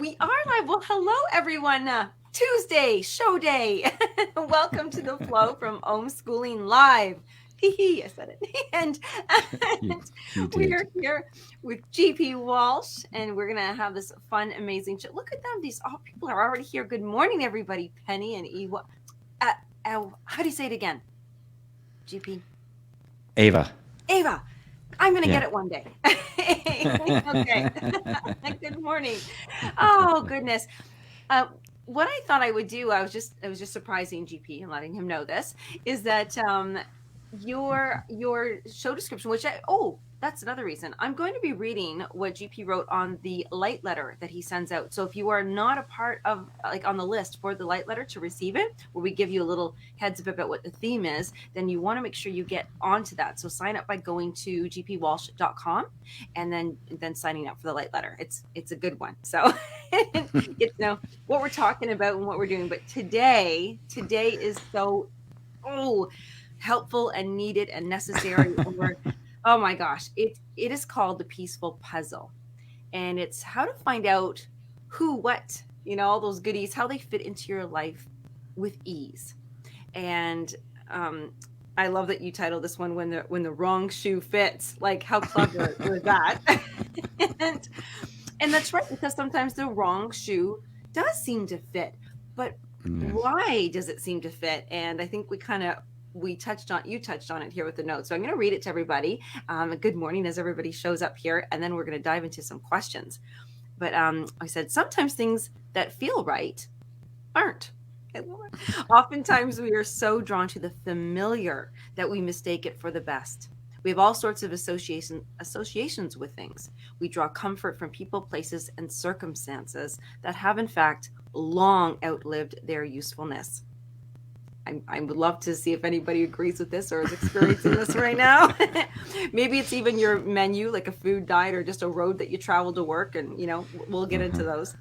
We are live. Well, hello, everyone. Tuesday, show day. Welcome to the Flow from Homeschooling Live. I said it. And You we did. are here with GP Walsh, and we're going to have this fun, amazing show. Look at them. These people are already here. Good morning, everybody. Penny and Eva. How do you say it again? GP? Ava. Ava. I'm going to get it one day. Okay. Good morning. Oh, goodness. What I thought I would do, I was just surprising GP and letting him know this, is that your show description, which that's another reason. I'm going to be reading what GP wrote on the light letter that he sends out. So if you are not a part of, on the list for the light letter to receive it, where we give you a little heads up about what the theme is, then you want to make sure you get onto that. So sign up by going to gpwalsh.com and then signing up for the light letter. It's a good one. So what we're talking about and what we're doing. But today is so helpful and needed and necessary. Oh my gosh, it is called the Peaceful Puzzle, and it's how to find out who, what, all those goodies, how they fit into your life with ease. And I love that you titled this one when the wrong shoe fits. Like, how clever was that? and that's right, because sometimes the wrong shoe does seem to fit, but why does it seem to fit? And I think you touched on it here with the notes. So I'm going to read it to everybody. Good morning as everybody shows up here. And then we're going to dive into some questions. But I said, sometimes things that feel right aren't. Oftentimes we are so drawn to the familiar that we mistake it for the best. We have all sorts of associations with things. We draw comfort from people, places, and circumstances that have, in fact, long outlived their usefulness. I would love to see if anybody agrees with this or is experiencing this right now. Maybe it's even your menu, like a food diet or just a road that you travel to work. And, we'll get into those.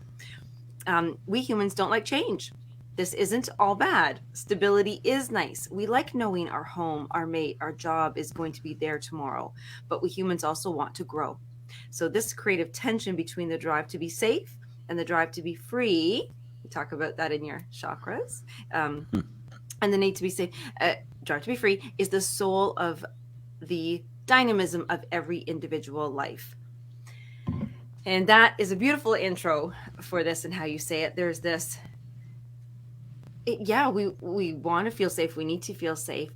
We humans don't like change. This isn't all bad. Stability is nice. We like knowing our home, our mate, our job is going to be there tomorrow. But we humans also want to grow. So this creative tension between the drive to be safe and the drive to be free, we talk about that in your chakras, and the need to be safe, drive to be free, is the soul of the dynamism of every individual life. And that is a beautiful intro for this and how you say it. There's this, we want to feel safe. We need to feel safe.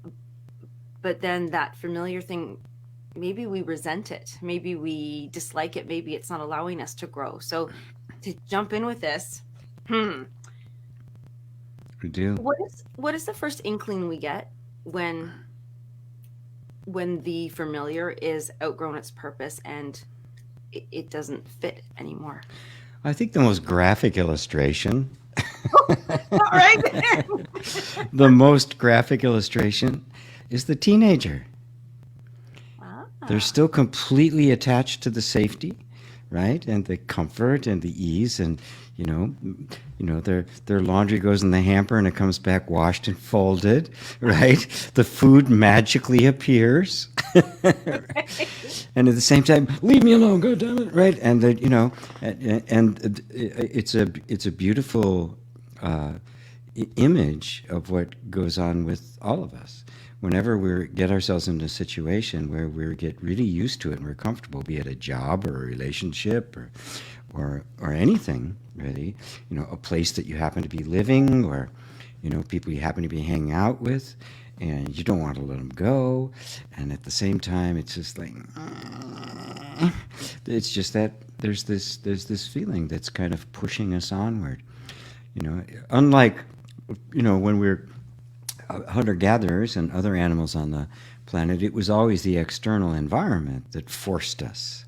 But then that familiar thing, maybe we resent it. Maybe we dislike it. Maybe it's not allowing us to grow. So to jump in with this, We do. What is the first inkling we get when the familiar is outgrown its purpose and it doesn't fit anymore? I think the most graphic illustration, Right? the most graphic illustration is the teenager. They're still completely attached to the safety, right? And the comfort and the ease, and their laundry goes in the hamper and it comes back washed and folded, right? The food magically appears, and at the same time, leave me alone, God damn it, right? And it's a beautiful image of what goes on with all of us. Whenever we get ourselves in a situation where we get really used to it and we're comfortable, be it a job or a relationship or anything, really, a place that you happen to be living, or people you happen to be hanging out with, and you don't want to let them go, and at the same time it's just like it's just that there's this feeling that's kind of pushing us onward. Unlike when we're hunter-gatherers and other animals on the planet, it was always the external environment that forced us,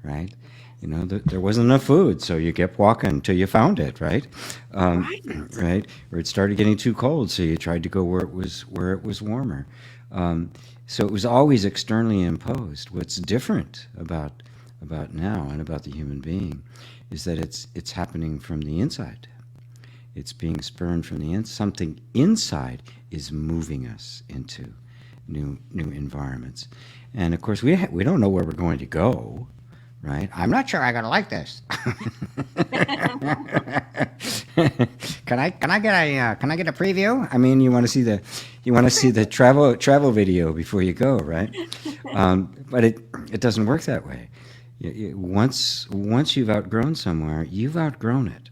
right? There wasn't enough food, so you kept walking until you found it, right? Right? Or it started getting too cold, so you tried to go where it was warmer. So it was always externally imposed. What's different about now and about the human being is that it's happening from the inside. It's being spurned from the inside. Something inside is moving us into new environments. And of course, we don't know where we're going to go, right? I'm not sure I'm going to like this. Can I get a preview? I mean, you want to see the travel video before you go, right? But it doesn't work that way. Once you've outgrown somewhere, you've outgrown it,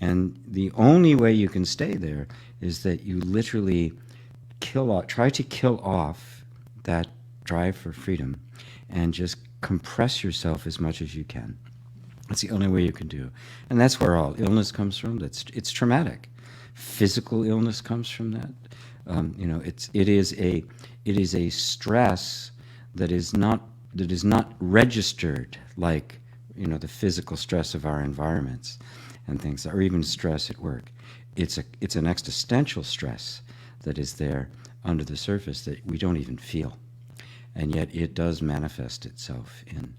and the only way you can stay there is that you literally try to kill off that drive for freedom, and just compress yourself as much as you can. That's the only way you can do. And that's where all illness comes from. It's traumatic. Physical illness comes from that. It is a stress that is not registered like, the physical stress of our environments and things, or even stress at work. It's an existential stress that is there under the surface that we don't even feel. And yet it does manifest itself in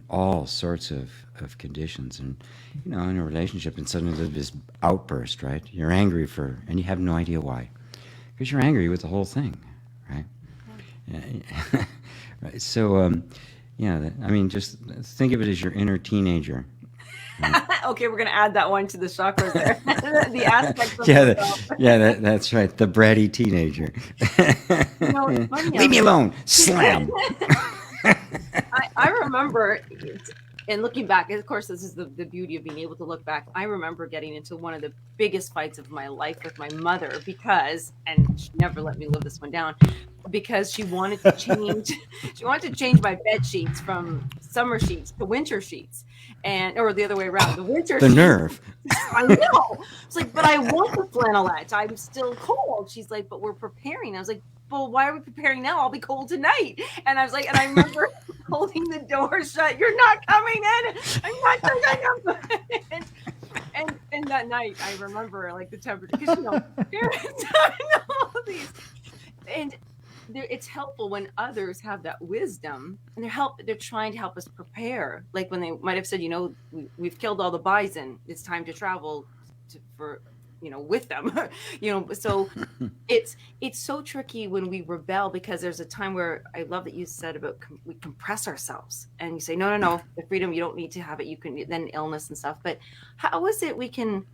all sorts of conditions. And, in a relationship, and suddenly there's this outburst, right? You're angry and you have no idea why. Because you're angry with the whole thing, right? Right. So, just think of it as your inner teenager. Okay, we're going to add that one to the chakras there. The aspects of that's right. The bratty teenager. It's funny, Leave me alone. Slam. I remember, and looking back, of course, this is the beauty of being able to look back. I remember getting into one of the biggest fights of my life with my mother and she never let me live this one down, because she wanted to change my bed sheets from summer sheets to winter sheets, or the other way around. The nerve. I know. It's like, but I want the flannelette. I'm still cold. She's like, but we're preparing. I was like, well, why are we preparing now? I'll be cold tonight. And I was like, and I remember holding the door shut. You're not coming in. I'm not coming in. And that night, I remember like the temperature, because parents know all these. And it's helpful when others have that wisdom, and they're trying to help us prepare. Like when they might have said, we've killed all the bison. It's time to travel with them. So it's so tricky when we rebel, because there's a time where I love that you said about we compress ourselves, and you say, no, the freedom, you don't need to have it. You can, then illness and stuff. But how is it we can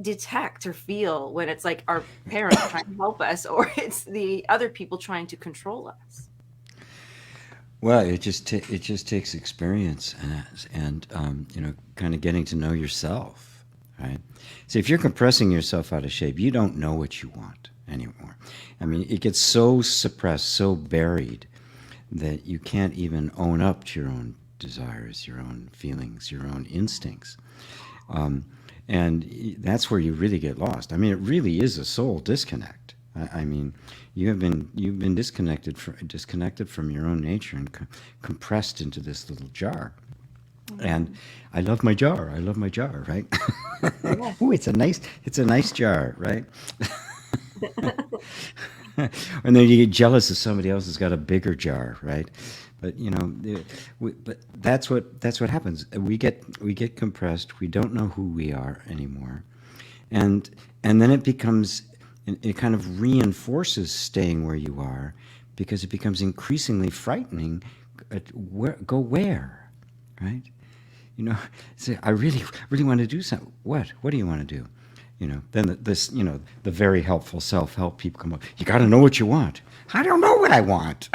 detect or feel when it's like our parents trying to help us, or it's the other people trying to control us? Well, it just takes experience and kind of getting to know yourself, right? So if you're compressing yourself out of shape, you don't know what you want anymore. I mean, it gets so suppressed, so buried, that you can't even own up to your own desires, your own feelings, your own instincts. And that's where you really get lost. I mean, it really is a soul disconnect. I mean, you've been disconnected from your own nature and compressed into this little jar. Mm-hmm. And I love my jar, right? Yeah. Ooh, it's a nice jar, right? And then you get jealous if somebody else has got a bigger jar, right? But but that's what happens. We get compressed. We don't know who we are anymore, and then it kind of reinforces staying where you are, because it becomes increasingly frightening. Go where, right? Say, I really want to do something. What do you want to do? Then the very helpful self-help people come up. You got to know what you want. I don't know what I want.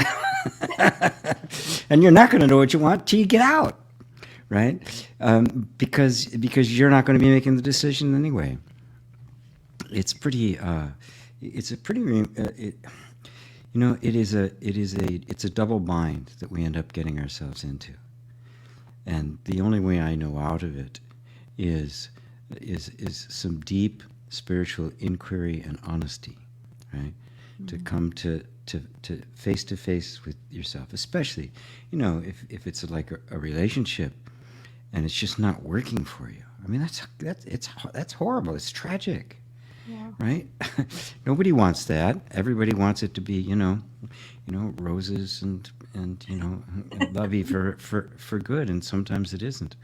And you're not going to know what you want till you get out, right? Because you're not going to be making the decision anyway. It's a double bind that we end up getting ourselves into. And the only way I know out of it is some deep spiritual inquiry and honesty, right? Mm-hmm. To come to face with yourself, especially, if it's like a relationship and it's just not working for you. I mean, that's horrible. It's tragic, yeah. Right? Nobody wants that. Everybody wants it to be, roses and lovey for good, and sometimes it isn't.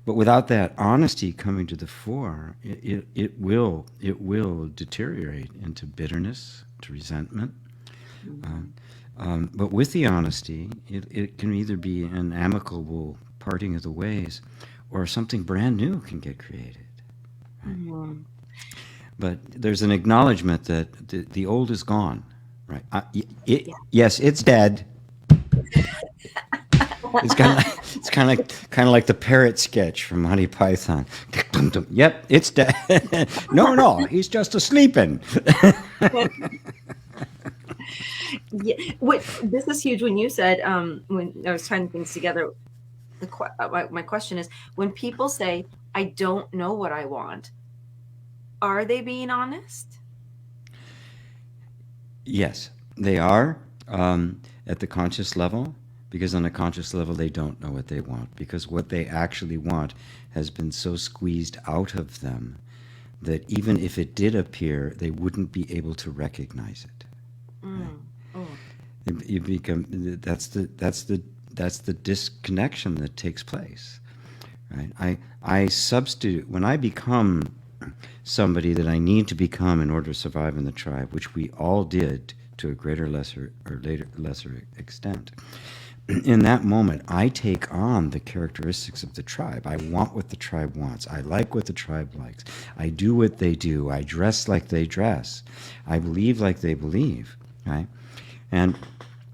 But without that honesty coming to the fore, it will deteriorate into bitterness, to resentment. But with the honesty, it can either be an amicable parting of the ways, or something brand new can get created. Right? Mm-hmm. But there's an acknowledgement that the old is gone. Right? Yeah. Yes, it's dead. It's kind of like the parrot sketch from Monty Python. Yep, it's dead. No, he's just asleeping. Yeah. This is huge. When you said, when I was tying things together, my question is, when people say, "I don't know what I want," are they being honest? Yes, they are, at the conscious level, because on a conscious level they don't know what they want, because what they actually want has been so squeezed out of them that even if it did appear, they wouldn't be able to recognize it. Right? Mm. Oh. You become that's the disconnection that takes place. Right? I substitute when I become somebody that I need to become in order to survive in the tribe, which we all did to a greater, lesser, or lesser extent. In that moment, I take on the characteristics of the tribe. I want what the tribe wants. I like what the tribe likes. I do what they do. I dress like they dress. I believe like they believe. Right? And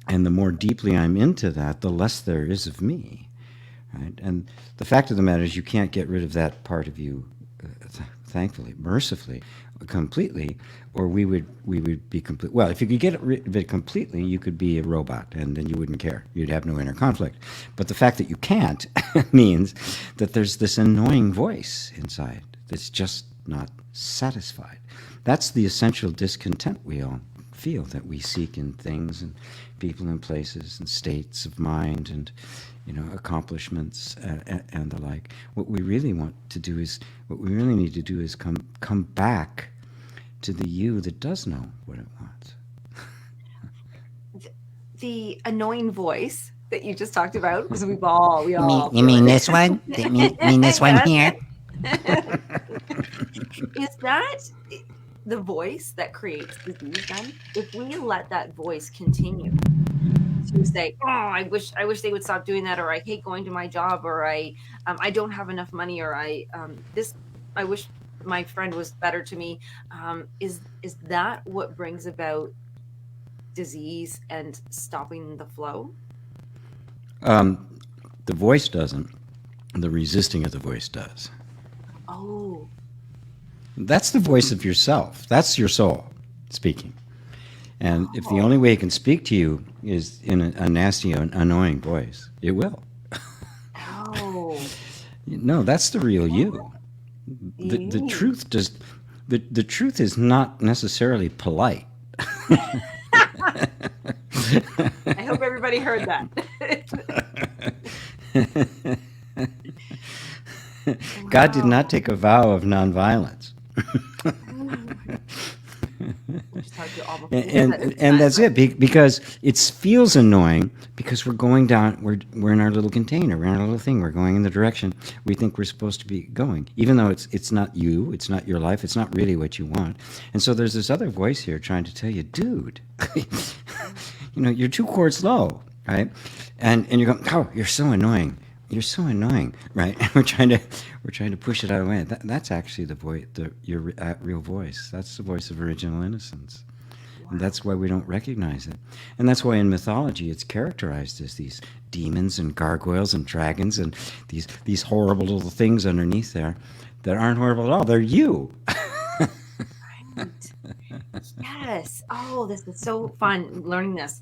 the more deeply I'm into that, the less there is of me. Right? And the fact of the matter is, you can't get rid of that part of you, thankfully, mercifully, completely, or we would be complete. Well, if you could get rid of it completely, you could be a robot, and then you wouldn't care. You'd have no inner conflict. But the fact that you can't means that there's this annoying voice inside that's just not satisfied. That's the essential discontent we all feel, that we seek in things and people and places and states of mind and accomplishments and the like. What we really need to do is come back to the you that does know what it wants. The annoying voice that you just talked about, because we all You mean this one? You mean this one here? Is that the voice that creates disease then? If we let that voice continue to say, "Oh, I wish they would stop doing that," or "I hate going to my job," or "I don't have enough money," or "I wish my friend was better to me," is that what brings about disease and stopping the flow? The voice doesn't. The resisting of the voice does. Oh. That's the voice of yourself. That's your soul speaking. And if the only way it can speak to you is in a nasty, annoying voice, it will. Oh. No, that's the real you. The truth does. The truth is not necessarily polite. I hope everybody heard that. God did not take a vow of nonviolence. and that's it, because it feels annoying, because we're going down, we're in our little container, we're in our little thing, we're going in the direction we think we're supposed to be going, even though it's not you, it's not your life, it's not really what you want. And so there's this other voice here trying to tell you, dude, you're 2 chords low, right? And you're going, oh, you're so annoying, right? And we're trying to push it out of the way. That's actually the voice, your real voice. That's the voice of original innocence. Wow. And that's why we don't recognize it. And that's why in mythology it's characterized as these demons and gargoyles and dragons and these horrible little things underneath there that aren't horrible at all. They're you. Right. Yes. Oh, this is so fun learning this.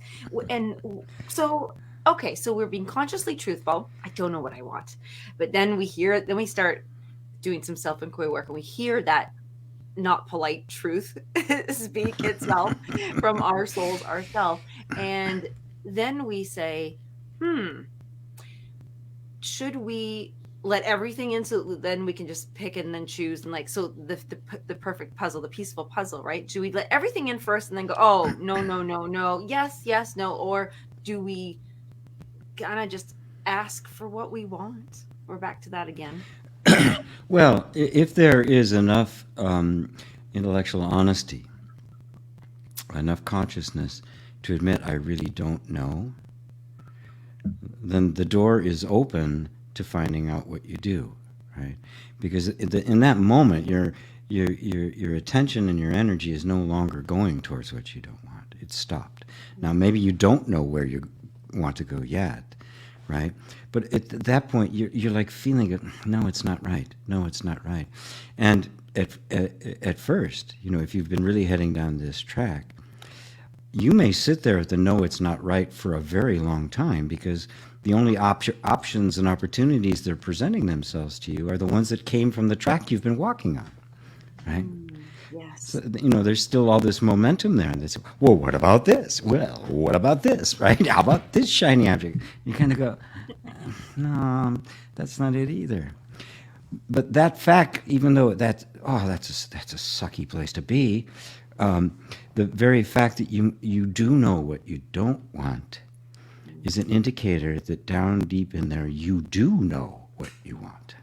And so, okay, so we're being consciously truthful. I don't know what I want. But then we start doing some self-inquiry work, and we hear that not polite truth speak itself from our souls, ourself. And then we say, should we let everything in so then we can just pick and then choose, and so the perfect puzzle, the peaceful puzzle, right? Do we let everything in first and then go, oh, no, yes, no, or do we kind of just ask for what we want? We're back to that again. Well, if there is enough intellectual honesty, enough consciousness to admit I really don't know, then the door is open to finding out what you do. right? Because in that moment, your attention and your energy is no longer going towards what you don't want. It's stopped. Now, maybe you don't know where you want to go yet, right? But at that point, you're like feeling it. No, it's not right. No, it's not right. And at first, if you've been really heading down this track, you may sit there at the no, it's not right for a very long time, because the only options and opportunities that are presenting themselves to you are the ones that came from the track you've been walking on, right? Yes. So, there's still all this momentum there. And they say, well, what about this? Well, what about this, right? How about this shiny object? You kind of go, no, that's not it either. But that fact, even though that's a sucky place to be, the very fact that you do know what you don't want is an indicator that down deep in there you do know what you want,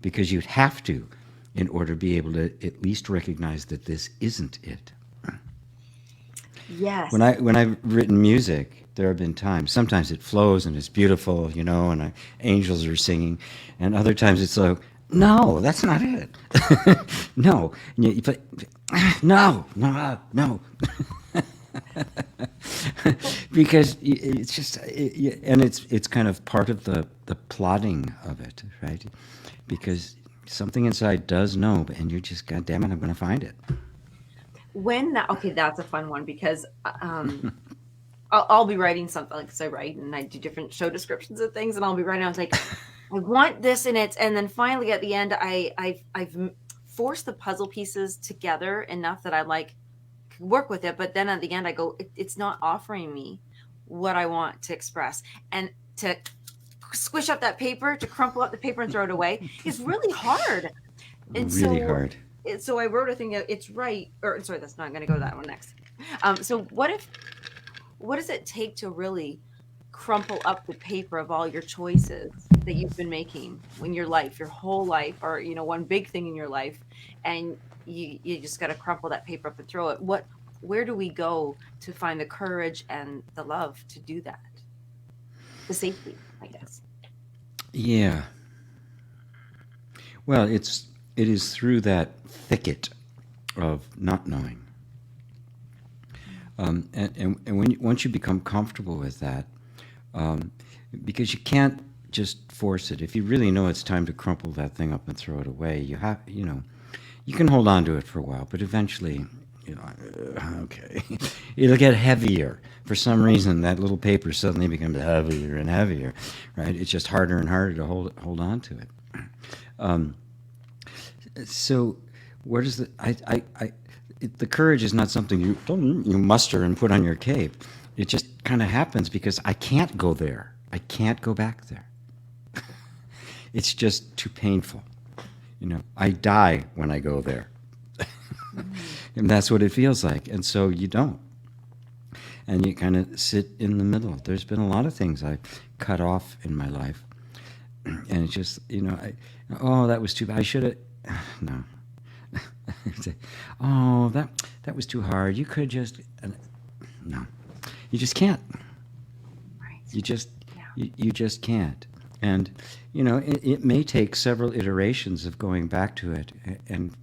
because you'd have to, in order to be able to at least recognize that this isn't it. Yes. When I've written music, there have been times. Sometimes it flows and it's beautiful, and angels are singing, and other times it's like, no, that's not it. No, you play, no. Because it's just, and it's kind of part of the plotting of it, right? Because something inside does know, and you're just, God damn it, I'm going to find it. That's a fun one, because I'll be writing something, like, 'cause I write and I do different show descriptions of things, and I'll be writing, I was like, I want this in it, and then finally at the end, I've forced the puzzle pieces together enough that I work with it, but then at the end I go, it's not offering me what I want to express, and to squish up that paper, to crumple up the paper and throw it away is really hard. And really hard. So I wrote a thing that it's right, or sorry, that's not, I'm going to go to that one next. So what does it take to really crumple up the paper of all your choices that you've been making in your life, your whole life, or one big thing in your life, and you just got to crumple that paper up and throw it? Where do we go to find the courage and the love to do that? The safety, I guess. Yeah. Well, it is through that thicket of not knowing. And once you become comfortable with that, because you can't just force it. If you really know it's time to crumple that thing up and throw it away, you can hold on to it for a while, but eventually, okay, it'll get heavier. For some reason, that little paper suddenly becomes heavier and heavier, right? It's just harder and harder to hold on to it. So where does the courage is not something you muster and put on your cape. It just kind of happens because I can't go there. I can't go back there. It's just too painful. I die when I go there. And that's what it feels like. And so you don't. And you kind of sit in the middle. There's been a lot of things I've cut off in my life. And it's just, that was too bad. I should have, no. Oh, that was too hard. You could just, no. You just can't. Right. You just can't. And, it may take several iterations of going back to it and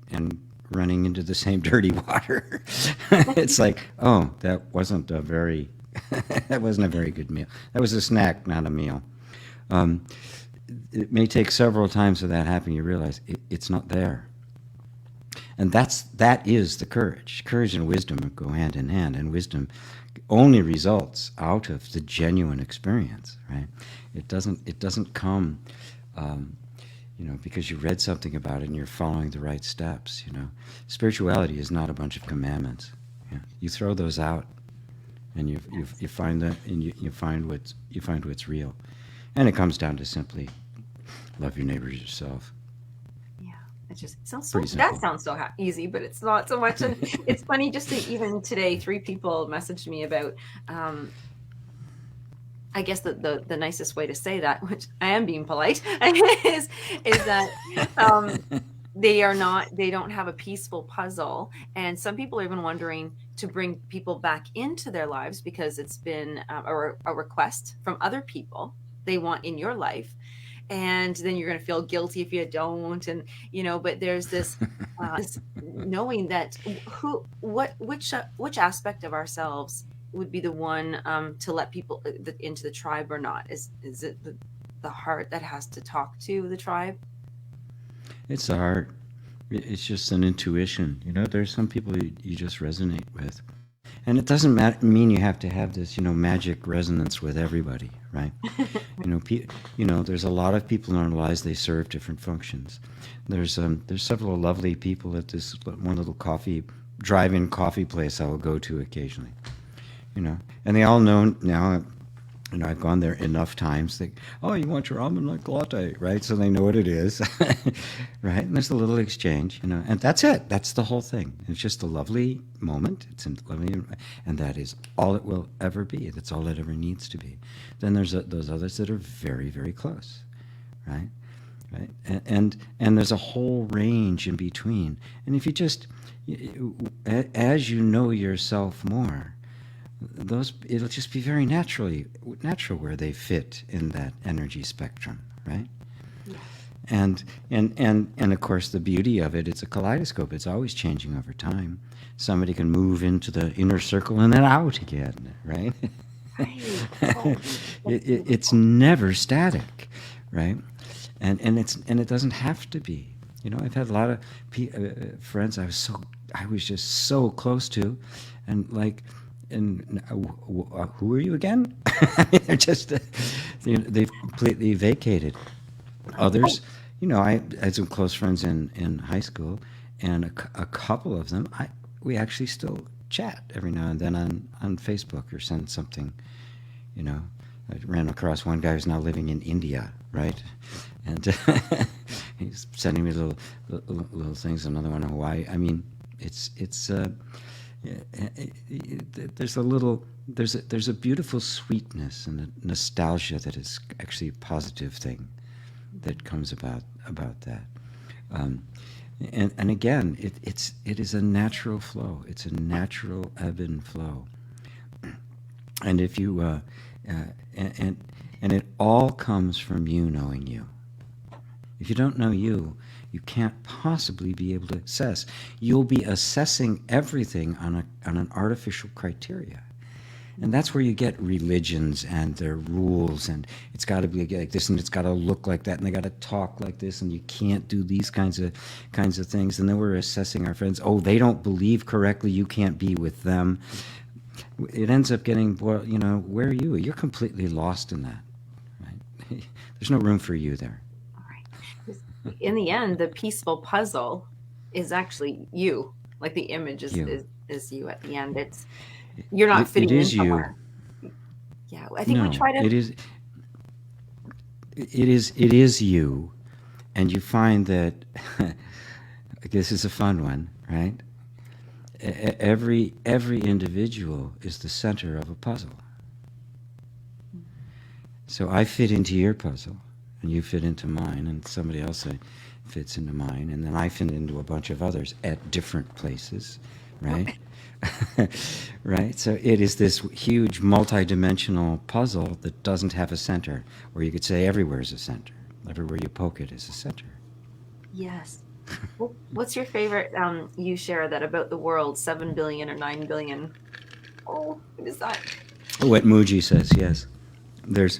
running into the same dirty water. It's like, oh, that wasn't a very good meal. That was a snack, not a meal. It may take several times of that happening. You realize it's not there. And that is the courage. Courage and wisdom go hand in hand, and wisdom only results out of the genuine experience, right? It doesn't come, because you read something about it and you're following the right steps. Spirituality is not a bunch of commandments. You throw those out, and you find that, and you find what's real, and it comes down to simply love your neighbor as yourself. It just sounds that sounds so easy, but it's not so much. And it's funny, just to, even today, 3 people messaged me about, I guess the nicest way to say that, which I am being polite, is that they don't have a peaceful puzzle. And some people are even wondering to bring people back into their lives because it's been a request from other people they want in your life. and then you're going to feel guilty if you don't. And, but there's this knowing that which aspect of ourselves would be the one to let people into the tribe or not? Is it the heart that has to talk to the tribe? It's the heart. It's just an intuition. There's some people you just resonate with. And it doesn't mean you have to have this, magic resonance with everybody, right? There's a lot of people in our lives, they serve different functions. There's several lovely people at this one little drive-in coffee place I will go to occasionally, and they all know now. I've gone there enough times. Oh, you want your almond latte, right? So they know what it is, right? And there's a little exchange, and that's it. That's the whole thing. It's just a lovely moment. It's lovely, and that is all it will ever be. That's all it ever needs to be. Then there's those others that are very, very close, right? Right? And there's a whole range in between. And if you just, as you know yourself more, it'll just be very natural where they fit in that energy spectrum, right? Yeah. And of course the beauty of it, it's a kaleidoscope. It's always changing over time. Somebody can move into the inner circle and then out again, right? Right. Oh, It's never static, right? And it doesn't have to be. I've had a lot of friends I was just so close to, and who are you again? They're just, they've completely vacated. Others, I had some close friends in high school, and a couple of them, we actually still chat every now and then on Facebook or send something. I ran across one guy who's now living in India, right? And he's sending me little things. Another one in Hawaii. I mean, it's. There's a beautiful sweetness and a nostalgia that is actually a positive thing that comes about that, and again, it is a natural flow. It's a natural ebb and flow, and if you and it all comes from you knowing you. If you don't know you, you can't possibly be able to assess. You'll be assessing everything on an artificial criteria. And that's where you get religions and their rules, and it's got to be like this, and it's got to look like that, and they got to talk like this, and you can't do these kinds of things. And then we're assessing our friends. Oh, they don't believe correctly. You can't be with them. It ends up getting, well, where are you? You're completely lost in that. Right? There's no room for you there. In the end, the peaceful puzzle is actually you. Like the image is you at the end. You're not fitting in somewhere. Yeah, I think we try to. It is you, and you find that this is a fun one, right? Every individual is the center of a puzzle. So I fit into your puzzle, and you fit into mine, and somebody else fits into mine, and then I fit into a bunch of others at different places, right? Right? So it is this huge multi-dimensional puzzle that doesn't have a center, where you could say everywhere is a center. Everywhere you poke it is a center. Yes. What's your favorite, you share that about the world, 7 billion or 9 billion? Oh, what is that? What Muji says, yes. There's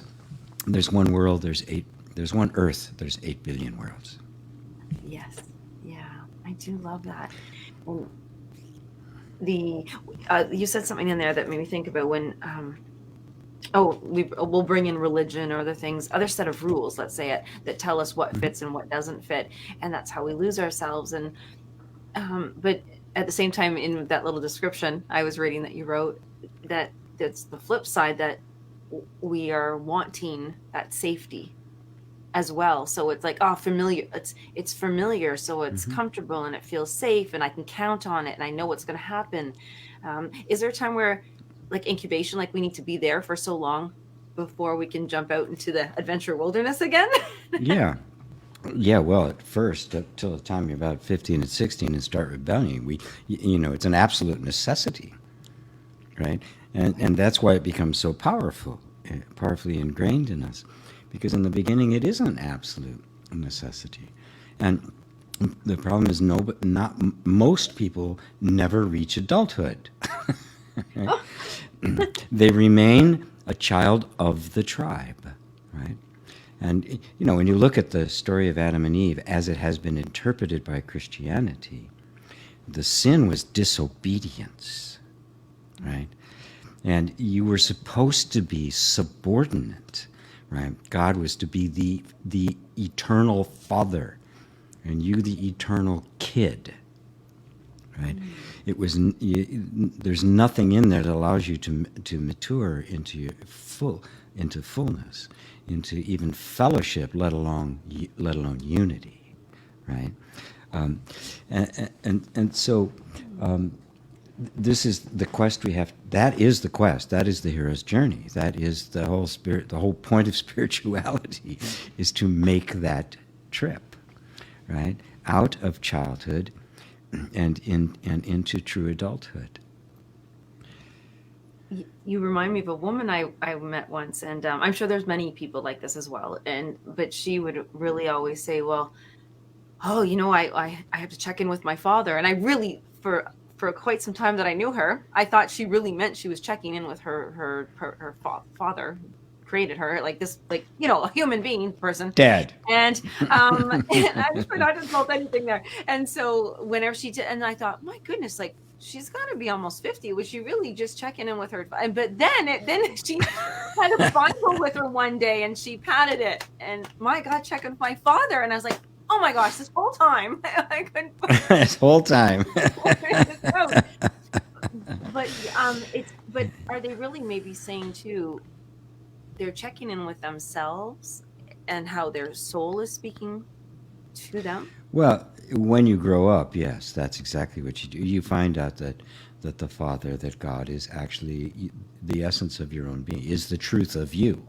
one world, there's one Earth, there's 8 billion worlds. Yes. Yeah, I do love that. You said something in there that made me think about when we'll bring in religion or other set of rules, let's say it, that tell us what fits and what doesn't fit, and that's how we lose ourselves. And but at the same time, in that little description I was reading that you wrote, that's the flip side, that we are wanting that safety as well. So it's like, familiar. It's familiar, so it's comfortable and it feels safe, and I can count on it, and I know what's going to happen. Is there a time where, like incubation, like we need to be there for so long before we can jump out into the adventure wilderness again? Yeah. Well, at first, till the time you're about 15 and 16 and start rebelling, it's an absolute necessity, right? And that's why it becomes so powerfully ingrained in us. because in the beginning it is an absolute necessity. And the problem is most people never reach adulthood. Right? They remain a child of the tribe, right? And when you look at the story of Adam and Eve as it has been interpreted by Christianity, the sin was disobedience, right? And you were supposed to be subordinate, right? God was to be the eternal father, and you the eternal kid, right? It was there's nothing in there that allows you to mature into fullness, into even fellowship, let alone unity, right? And so this is the quest we have. That is the quest. That is the hero's journey. That is the whole spirit. The whole point of spirituality is to make that trip, right, out of childhood and into true adulthood. You remind me of a woman I met once, and I'm sure there's many people like this as well. But she would really always say, well, oh, I have to check in with my father. And I really, for quite some time that I knew her, I thought she really meant she was checking in with her father, created her, like this, like, a human being person. Dad. And I just not insult anything there. And so whenever she did, and I thought, my goodness, like, she's got to be almost 50. Was she really just checking in with her? But then she had a Bible with her one day, and she patted it, and my God, checking with my father. And I was like, oh my gosh, this whole time I couldn't. This whole time. But are they really maybe saying too? They're checking in with themselves and how their soul is speaking to them. Well, when you grow up, yes, that's exactly what you do. You find out that the Father, that God is actually the essence of your own being, is the truth of you.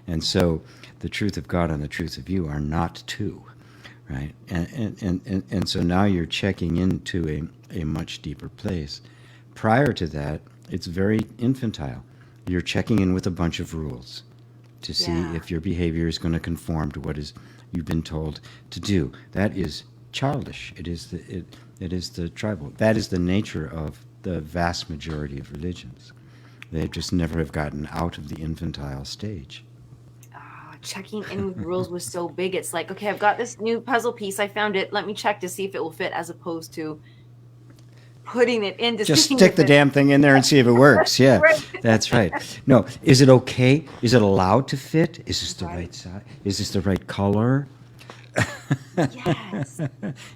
And so the truth of God and the truth of you are not two, right? And so now you're checking into a much deeper place. Prior to that, it's very infantile. You're checking in with a bunch of rules to see if your behavior is going to conform to what you've been told to do. That is childish. It is the tribal. That is the nature of the vast majority of religions. They just never have gotten out of the infantile stage. Checking in with rules was so big. It's like, okay, I've got this new puzzle piece. I found it. Let me check to see if it will fit, as opposed to putting it in. Just stick the damn thing in there and see if it works. Yeah, right. That's right. No, is it okay? Is it allowed to fit? Is this the right size? Is this the right color? Yes.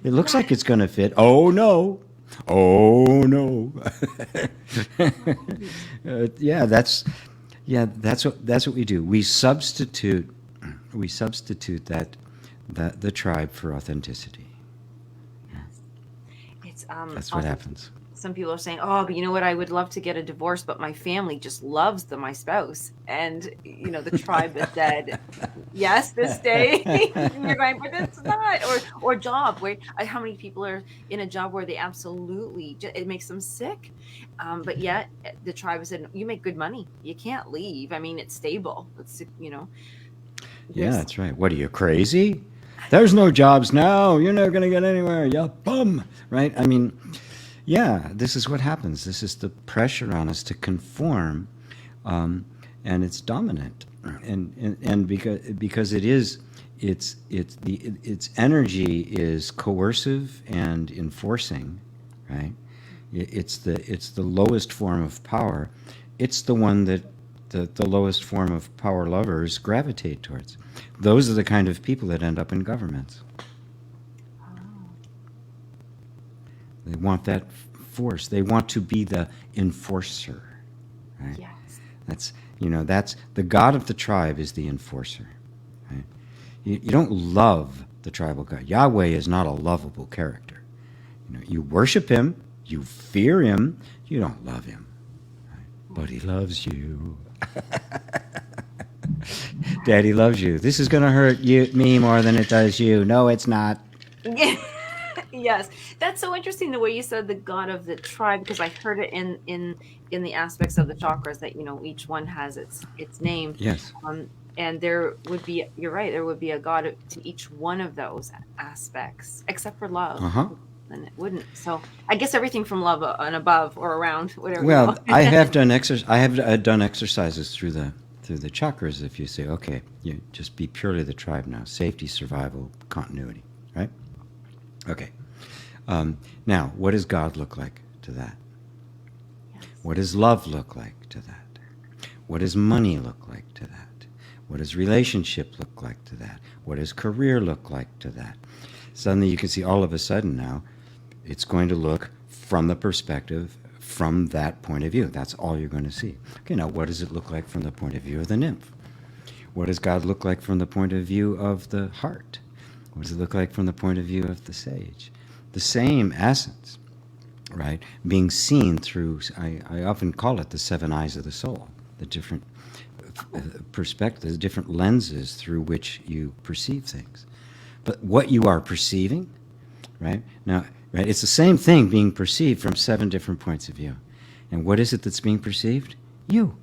It looks like it's going to fit. Oh no. Oh no. That's what we do. We substitute that the tribe for authenticity. It's that's what happens. Some people are saying, oh, but you know what? I would love to get a divorce, but my family just loves my spouse. And, the tribe has said, yes, this day. And you're going, but it's not. Or job, where how many people are in a job where they absolutely, it makes them sick. But yet the tribe has said, you make good money. You can't leave. I mean, it's stable. It's, Yeah, that's right. What are you, crazy? There's no jobs now. You're never going to get anywhere. You bum. Right? I mean, yeah, this is what happens. This is the pressure on us to conform, and it's dominant, and because its energy is coercive and enforcing, right? It's the lowest form of power. It's the one that the lowest form of power lovers gravitate towards. Those are the kind of people that end up in governments. They want that force. They want to be the enforcer, right? Yes. That's the God of the tribe is the enforcer, right? You don't love the tribal God. Yahweh is not a lovable character. You worship him, you fear him, you don't love him, right? But he loves you. Daddy loves you. This is going to hurt me more than it does you. No, it's not. Yes, that's so interesting the way you said the God of the tribe, because I heard it in the aspects of the chakras that each one has its name. Yes. And there would be, you're right, there would be a God to each one of those aspects, except for love. Uh-huh. Then it wouldn't. So I guess everything from love and above or around, whatever, Well, I have done done exercises through the chakras. If you say, okay, you just be purely the tribe now: safety, survival, continuity. Right? Okay. Now, what does God look like to that? Yes. What does love look like to that? What does money look like to that? What does relationship look like to that? What does career look like to that? Suddenly you can see all of a sudden now it's going to look from the perspective, from that point of view. That's all you're going to see. Okay, now what does it look like from the point of view of the nymph? What does God look like from the point of view of the heart? What does it look like from the point of view of the sage? The same essence, right? Being seen through, I often call it the seven eyes of the soul, the different perspectives, different lenses through which you perceive things. But what you are perceiving, right? Now, right, it's the same thing being perceived from seven different points of view. And what is it that's being perceived? You.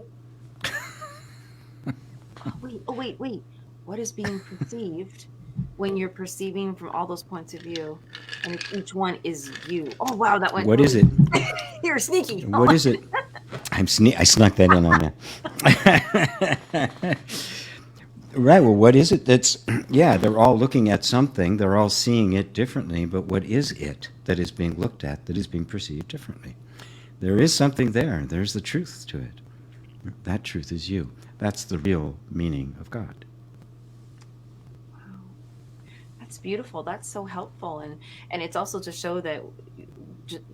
Wait. What is being perceived when you're perceiving from all those points of view, and each one is you? Oh wow, that went. What is it? You're sneaky. What is it? I snuck that in on you. Right. Well, what is it that's? Yeah, they're all looking at something. They're all seeing it differently. But what is it that is being looked at, that is being perceived differently? There is something there. There's the truth to it. That truth is you. That's the real meaning of God. Wow, that's beautiful. That's so helpful, and it's also to show that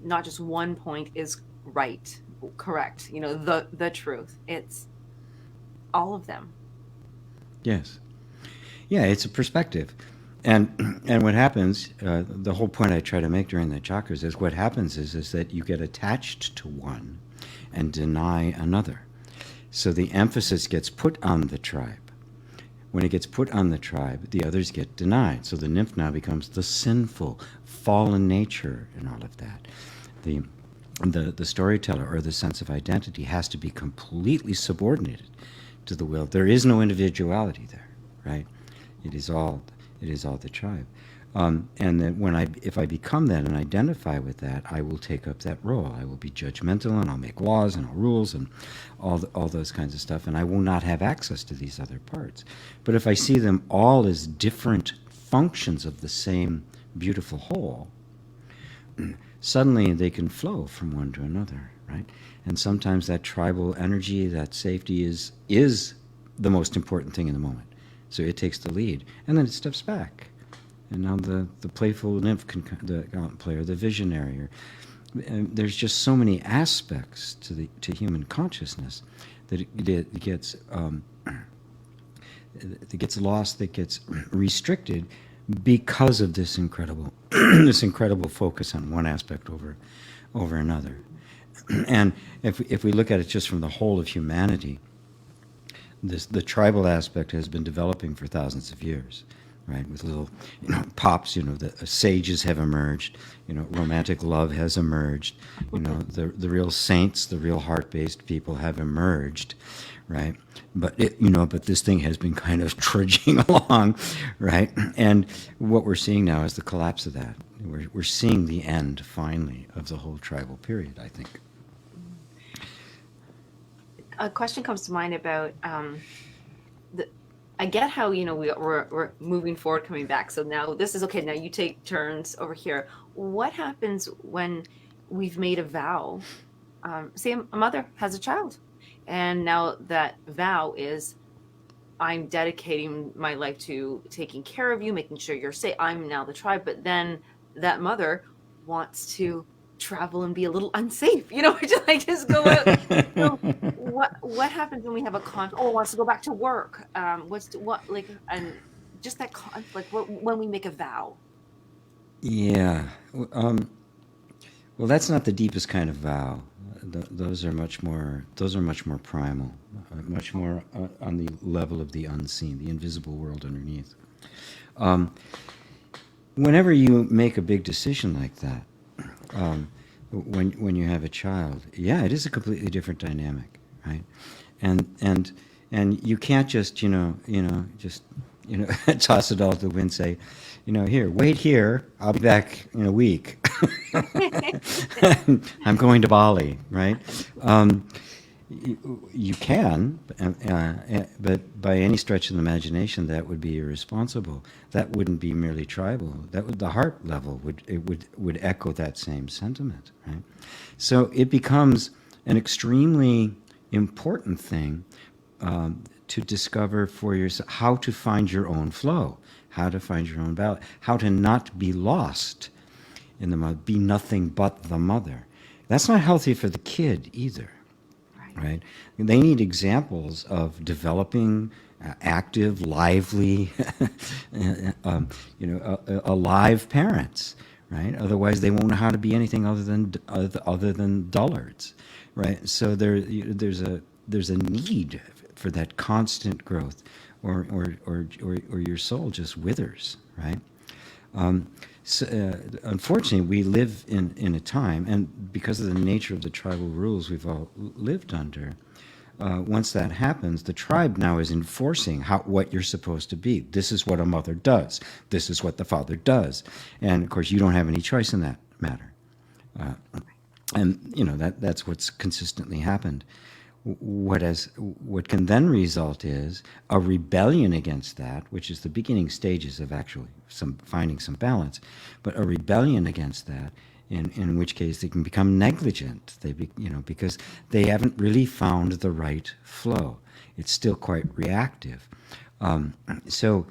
not just one point is right, correct. You know, the truth. It's all of them. Yes. Yeah, it's a perspective. And what happens, the whole point I try to make during the chakras is what happens is that you get attached to one and deny another. So the emphasis gets put on the tribe. When it gets put on the tribe, the others get denied. So the nymph now becomes the sinful, fallen nature and all of that. The storyteller or the sense of identity has to be completely subordinated to the will. There is no individuality there, right? It is all the tribe. And then if I become that and identify with that, I will take up that role. I will be judgmental, and I'll make laws and rules and all those kinds of stuff, and I will not have access to these other parts. But if I see them all as different functions of the same beautiful whole, suddenly they can flow from one to another, right? And sometimes that tribal energy, that safety is the most important thing in the moment. So it takes the lead, and then it steps back. And now the playful nymph, the gallant player, the visionary. There's just so many aspects to human consciousness that it gets lost, that gets restricted because of this incredible focus on one aspect over another. And if we look at it just from the whole of humanity, the tribal aspect has been developing for thousands of years, right? With little, pops, the sages have emerged, romantic love has emerged, the real saints, the real heart-based people have emerged, right? But but this thing has been kind of trudging along, right? And what we're seeing now is the collapse of that. We're seeing the end, finally, of the whole tribal period, I think. A question comes to mind about I get how we're moving forward, coming back. So now this is okay. Now you take turns over here. What happens when we've made a vow? Say a mother has a child, and now that vow is, I'm dedicating my life to taking care of you, making sure you're safe. I'm now the tribe, but then that mother wants to travel and be a little unsafe, just go out. So what happens when we have a wants to go back to work? And just that conflict when we make a vow. Yeah. Well, that's not the deepest kind of vow. Those are much more primal, much more on the level of the unseen, the invisible world underneath. Whenever you make a big decision like that, when you have a child, yeah, it is a completely different dynamic, right? And And you can't just, just, toss it all to the wind, say, here, wait here, I'll be back in a week. I'm going to Bali, right? You can, but by any stretch of the imagination, that would be irresponsible. That wouldn't be merely tribal. That would, the heart level would echo that same sentiment, right? So it becomes an extremely important thing to discover for yourself how to find your own flow, how to find your own balance, how to not be lost in the mother, be nothing but the mother. That's not healthy for the kid either. Right? They need examples of developing, active, lively, alive parents, right? Otherwise, they won't know how to be anything other than dullards, right? So there's a need for that constant growth, or your soul just withers, right? So, unfortunately, we live in a time, and because of the nature of the tribal rules we've all lived under, once that happens, the tribe now is enforcing what you're supposed to be. This is what a mother does. This is what the father does. And, of course, you don't have any choice in that matter. And, that's what's consistently happened. What can then result is a rebellion against that, which is the beginning stages of actually finding some balance, but a rebellion against that, in which case they can become negligent. Because they haven't really found the right flow. It's still quite reactive. So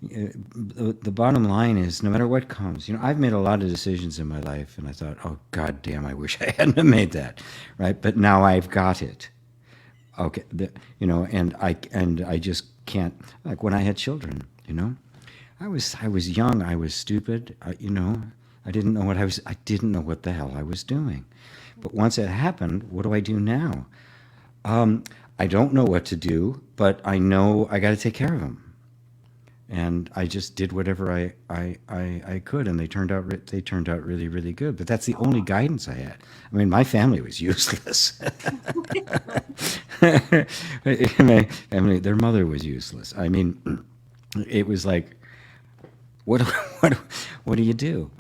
the bottom line is, no matter what comes, I've made a lot of decisions in my life, and I thought, oh God damn, I wish I hadn't have made that, right? But now I've got it. Okay, and I just can't, like when I had children, I was young, I was stupid, I didn't know what the hell I was doing. But once it happened, what do I do now? I don't know what to do, but I know I got to take care of them. And I just did whatever I could, and they turned out really, really good. But that's the only guidance I had. I mean, my family was useless. My family, their mother was useless. I mean, it was like, what do you do?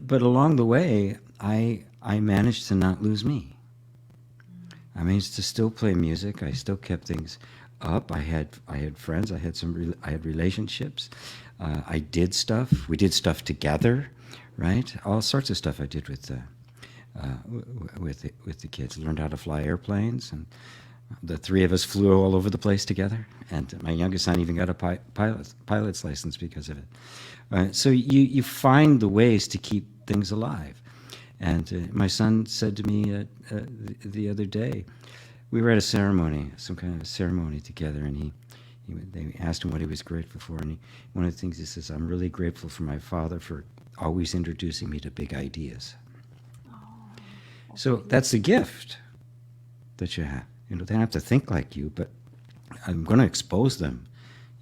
But along the way, I managed to not lose me. I managed to still play music. I still kept things up. I had friends. I had relationships. I did stuff. We did stuff together, right? All sorts of stuff I did with the kids. Learned how to fly airplanes, and the three of us flew all over the place together. And my youngest son even got a pilot's license because of it. So you find the ways to keep things alive. And my son said to me the other day, we were at a ceremony, some kind of ceremony together, and they asked him what he was grateful for, and one of the things he says, I'm really grateful for my father for always introducing me to big ideas. So that's the gift that you have. They don't have to think like you, but I'm going to expose them.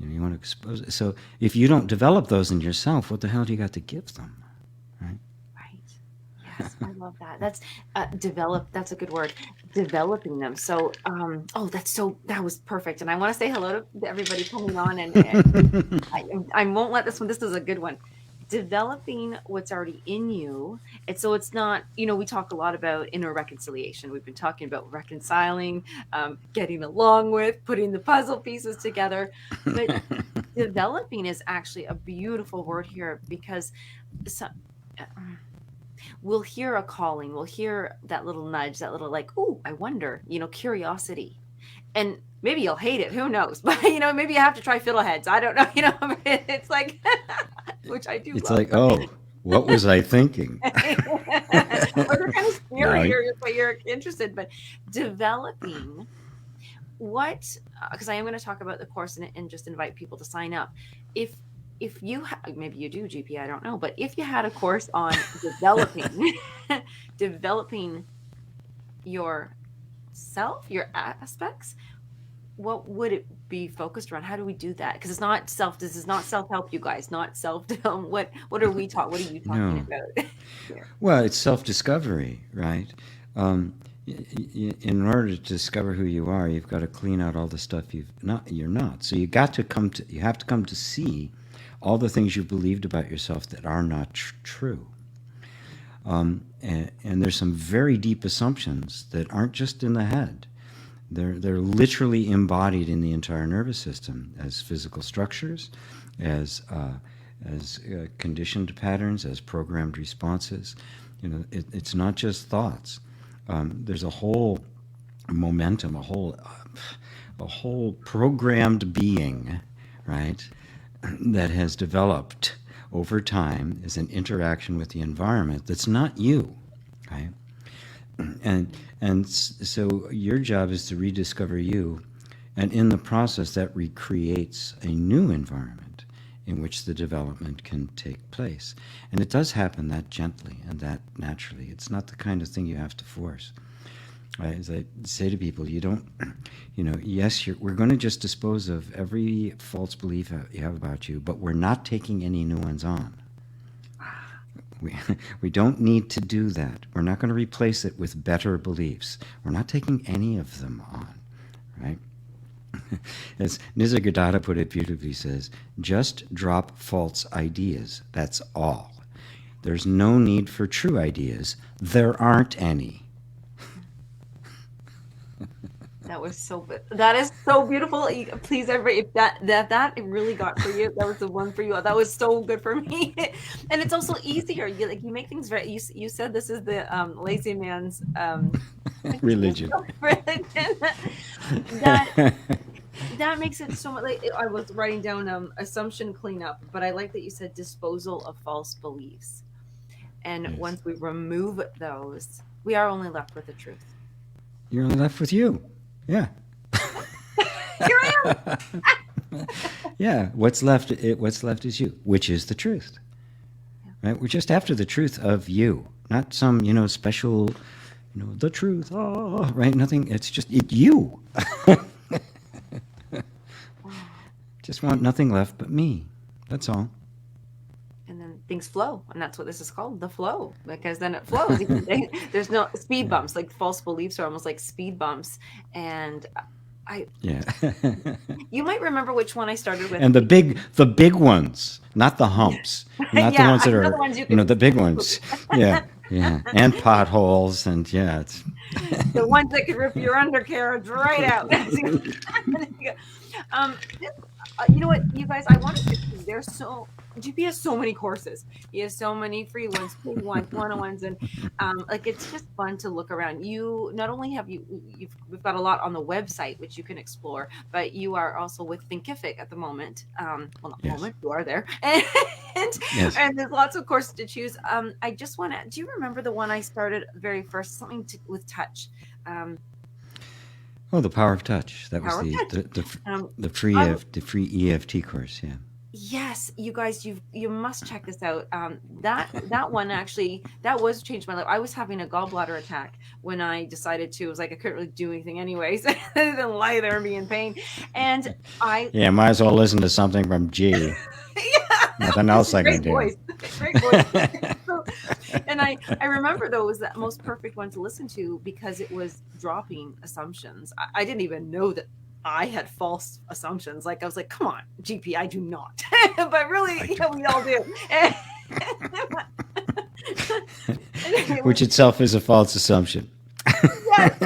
You want to expose it. So if you don't develop those in yourself, what the hell do you got to give them, right? Yes, I love that. That's that's a good word. Developing them. So, that was perfect. And I want to say hello to everybody coming on, and I won't let this one. This is a good one. Developing what's already in you. And so it's not, we talk a lot about inner reconciliation. We've been talking about reconciling, getting along with, putting the puzzle pieces together. But developing is actually a beautiful word here, because we'll hear a calling, we'll hear that little nudge, that little like, ooh, I wonder, curiosity. And maybe you'll hate it, who knows? But, maybe you have to try fiddleheads. I don't know, it's like, which I do It's love. like, oh, what was I thinking? Or they're kind of scary, or you're interested, but developing because I am going to talk about the course and just invite people to sign up. If you maybe you do, GP, I don't know, but if you had a course on developing yourself, your aspects, what would it be focused around? How do we do that? Because this is not self-help, you guys, not self-what are we taught? What are you talking about? Well, it's self-discovery, right? in order to discover who you are, you've got to clean out all the stuff you're not. So you have to come to see all the things you've believed about yourself that are not true. And there's some very deep assumptions that aren't just in the head. They're literally embodied in the entire nervous system as physical structures, as conditioned patterns, as programmed responses. It's not just thoughts. There's a whole momentum, a whole programmed being, right, that has developed over time as an interaction with the environment that's not you, right? And so your job is to rediscover you, and in the process that recreates a new environment in which the development can take place. And it does happen that gently and that naturally. It's not the kind of thing you have to force. As I say to people, you don't, yes, we're going to just dispose of every false belief you have about you, but we're not taking any new ones on. We don't need to do that. We're not going to replace it with better beliefs. We're not taking any of them on, right? As Nisargadatta put it beautifully, says, just drop false ideas. That's all. There's no need for true ideas. There aren't any. That is so beautiful. Please, everybody, if that really got for you, that was the one for you. That was so good for me. And it's also easier. You make things very. You said this is the lazy man's religion. That makes it so much. Like, I was writing down assumption cleanup, but I like that you said disposal of false beliefs. And yes. Once we remove those, we are only left with the truth. You're only left with you. Yeah. Here I am. Yeah. What's left is you, which is the truth. Yeah. Right? We're just after the truth of you, not some, special, the truth. Oh, right? Nothing. It's just you. Just want nothing left but me. That's all. And then things flow, and that's what this is called, the flow, because then it flows. There's no speed bumps. Like false beliefs are almost like speed bumps. And you might remember which one I started with. And the big ones, not the humps, not the ones that are, the big ones. Yeah, yeah, and potholes, and it's the ones that could rip your undercarriage right out. You know what, you guys, I wanted to. GP has so many courses. He has so many free ones, paid ones, one-on-ones, and it's just fun to look around. You not only have we've got a lot on the website which you can explore, but you are also with Thinkific at the moment. Moment, you are there, and there's lots of courses to choose. I just want to. Do you remember the one I started very first? Something with touch. The power of touch. That was the free EFT course. Yeah. Yes, you guys, you must check this out. That one actually, that was changed my life. I was having a gallbladder attack when I decided to. It was like I couldn't really do anything anyways, other than lie there and be in pain. And might as well listen to something from G. Nothing else I can do. Great voice. And I remember those that most perfect one to listen to because it was dropping assumptions. I didn't even know that I had false assumptions. Like I was like, come on, GP, I do not. But really, we all do. Which itself is a false assumption. Yes,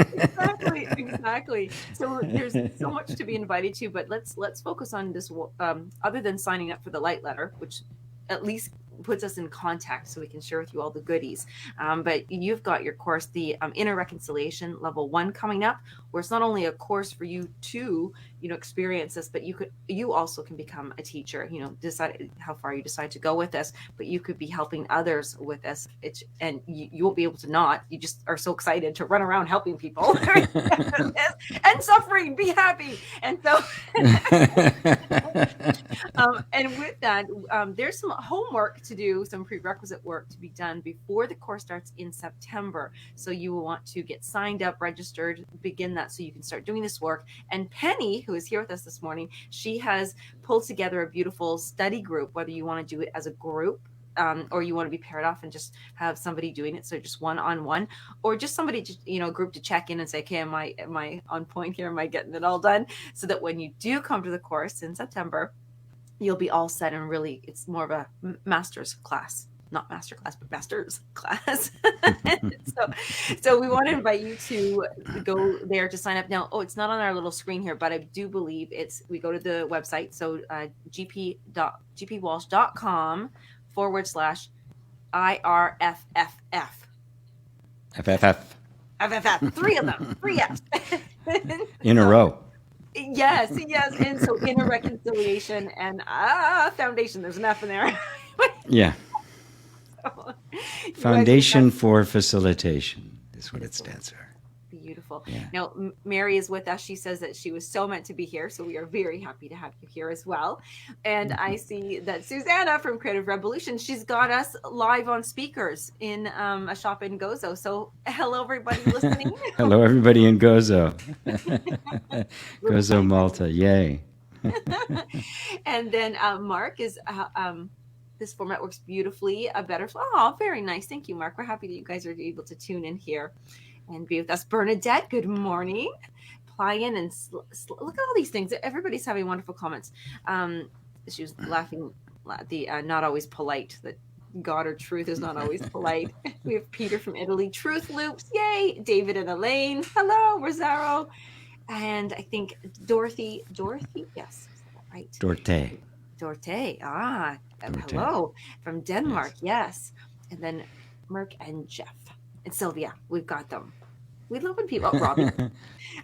exactly. So there's so much to be invited to, but let's focus on this. Other than signing up for the light letter, which at least puts us in contact so we can share with you all the goodies. But you've got your course, the Inner Reconciliation Level 1 coming up, where it's not only a course for you to, experience this, but you also can become a teacher, decide how far you decide to go with this, but you could be helping others with this. And you won't be able to not, you just are so excited to run around helping people and suffering, be happy. And so, and with that, there's some homework to do, some prerequisite work to be done before the course starts in September. So you will want to get signed up, registered, begin that so you can start doing this work. And Penny, who is here with us this morning, she has pulled together a beautiful study group, whether you want to do it as a group or you want to be paired off and just have somebody doing it, so just one-on-one, or just somebody just, group to check in and say, okay, am I on point here, am I getting it all done, so that when you do come to the course in September, you'll be all set, and really it's more of a master's class, not master class, but master's class. so we want to invite you to go there to sign up now. Oh, it's not on our little screen here, but I do believe we go to the website, so gpwalsh.com/IRFFF. FFF. FFF, three of them, three F's. In a row. Yes. And so inner reconciliation and foundation, there's an F in there. Yeah. So, Foundation for Facilitation is what it stands for. Beautiful. Yeah. Now, Mary is with us. She says that she was so meant to be here, so we are very happy to have you here as well. And I see that Susanna from Creative Revolution, she's got us live on speakers in a shop in Gozo. So hello, everybody listening. Hello, everybody in Gozo. Gozo, Malta. Yay. And then Mark is... this format works beautifully. A better flow. Oh, very nice. Thank you, Mark. We're happy that you guys are able to tune in here and be with us. Bernadette, good morning. Ply in and look at all these things. Everybody's having wonderful comments. She was laughing at the not always polite, that God or truth is not always polite. We have Peter from Italy. Truth loops. Yay. David and Elaine. Hello, Rosario. And I think Dorothy. Yes. Is that right? Dorte. Hello from Denmark. Yes. And then Merck and Jeff and Sylvia. We've got them. We love when people, Robin.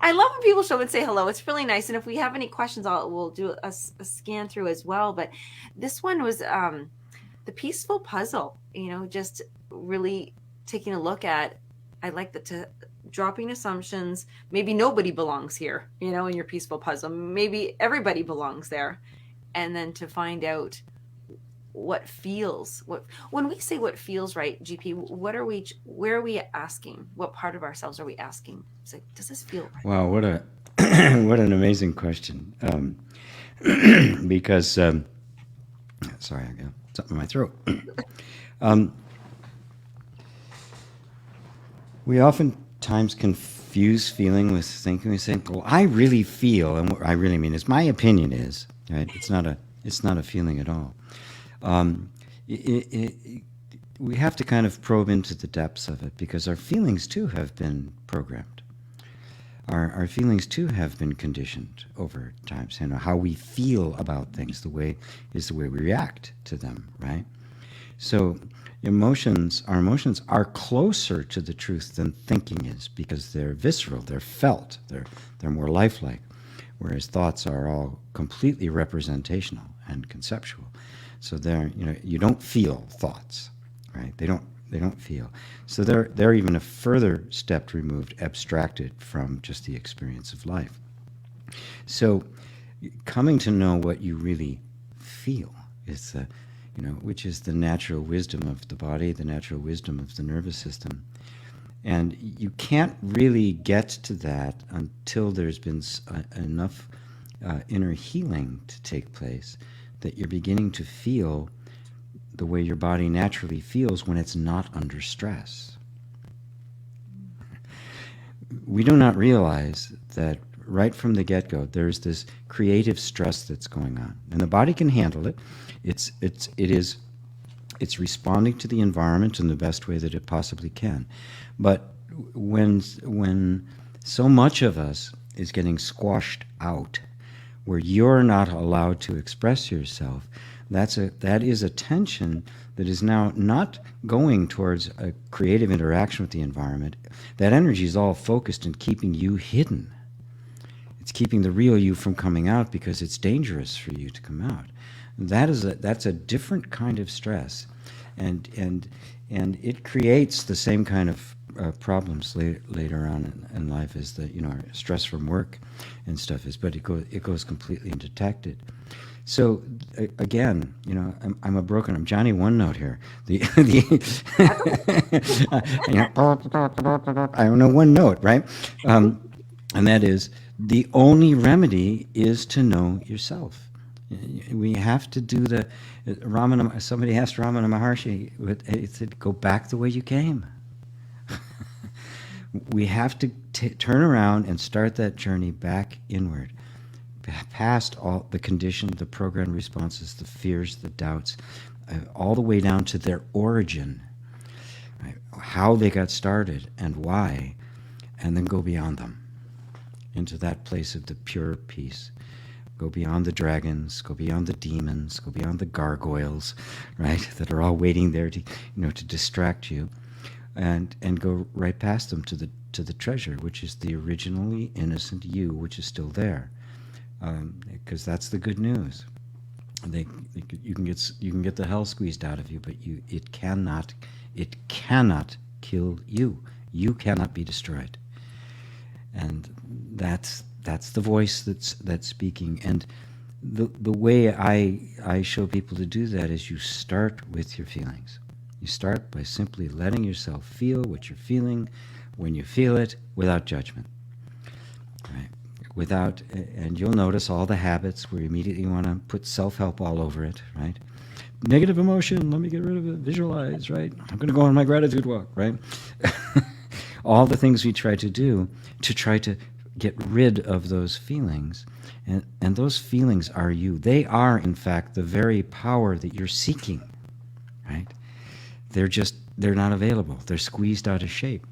I love when people show up and say hello. It's really nice. And if we have any questions, we'll do a scan through as well. But this one was the peaceful puzzle, just really taking a look at, I like dropping assumptions. Maybe nobody belongs here, in your peaceful puzzle. Maybe everybody belongs there. And then to find out when we say what feels right, GP, where are we asking? What part of ourselves are we asking? It's like, does this feel right? Wow, what an amazing question. Because, sorry, I got something in my throat. We oftentimes confuse feeling with thinking. We say, well, I really feel, and what I really mean is my opinion is, right? It's not a feeling at all. We have to kind of probe into the depths of it, because our feelings too have been programmed. Our feelings too have been conditioned over time. So, how we feel about things is the way we react to them, right? So our emotions are closer to the truth than thinking is, because they're visceral, they're felt, they're more lifelike, whereas thoughts are all completely representational and conceptual. So you don't feel thoughts, right? They don't feel. So they're even a further step removed, abstracted from just the experience of life. So coming to know what you really feel is which is the natural wisdom of the body, the natural wisdom of the nervous system. And you can't really get to that until there's been enough inner healing to take place that you're beginning to feel the way your body naturally feels when it's not under stress. We do not realize that right from the get-go there's this creative stress that's going on, and the body can handle it. It's responding to the environment in the best way that it possibly can. But when so much of us is getting squashed out, where you're not allowed to express yourself, that is a tension that is now not going towards a creative interaction with the environment. That energy is all focused in keeping you hidden. It's keeping the real you from coming out, because it's dangerous for you to come out. That's a different kind of stress, and it creates the same kind of problems later on in life as the stress from work and stuff is, but it goes completely undetected. So again, I'm Johnny One Note here. I don't know one note, right? And that is, the only remedy is to know yourself. We have to do the Ramana. Somebody asked Ramana Maharshi, he said, "Go back the way you came." We have to turn around and start that journey back inward, past all the conditioned, the programmed responses, the fears, the doubts, all the way down to their origin, right? How they got started and why, and then go beyond them into that place of the pure peace. Go beyond the dragons, go beyond the demons, go beyond the gargoyles, right? That are all waiting there to, to distract you, and go right past them to the treasure, which is the originally innocent you, which is still there, because that's the good news. You can get the hell squeezed out of you, but it cannot kill you. You cannot be destroyed, and that's the voice that's speaking. And the way I show people to do that is you start with your feelings. You start by simply letting yourself feel what you're feeling when you feel it, without judgment. Right? And you'll notice all the habits where you immediately want to put self-help all over it, right? Negative emotion, let me get rid of it. Visualize, right? I'm going to go on my gratitude walk, right? All the things we try to do to try to get rid of those feelings. And those feelings are you. They are, in fact, the very power that you're seeking, right? They're not available. They're squeezed out of shape.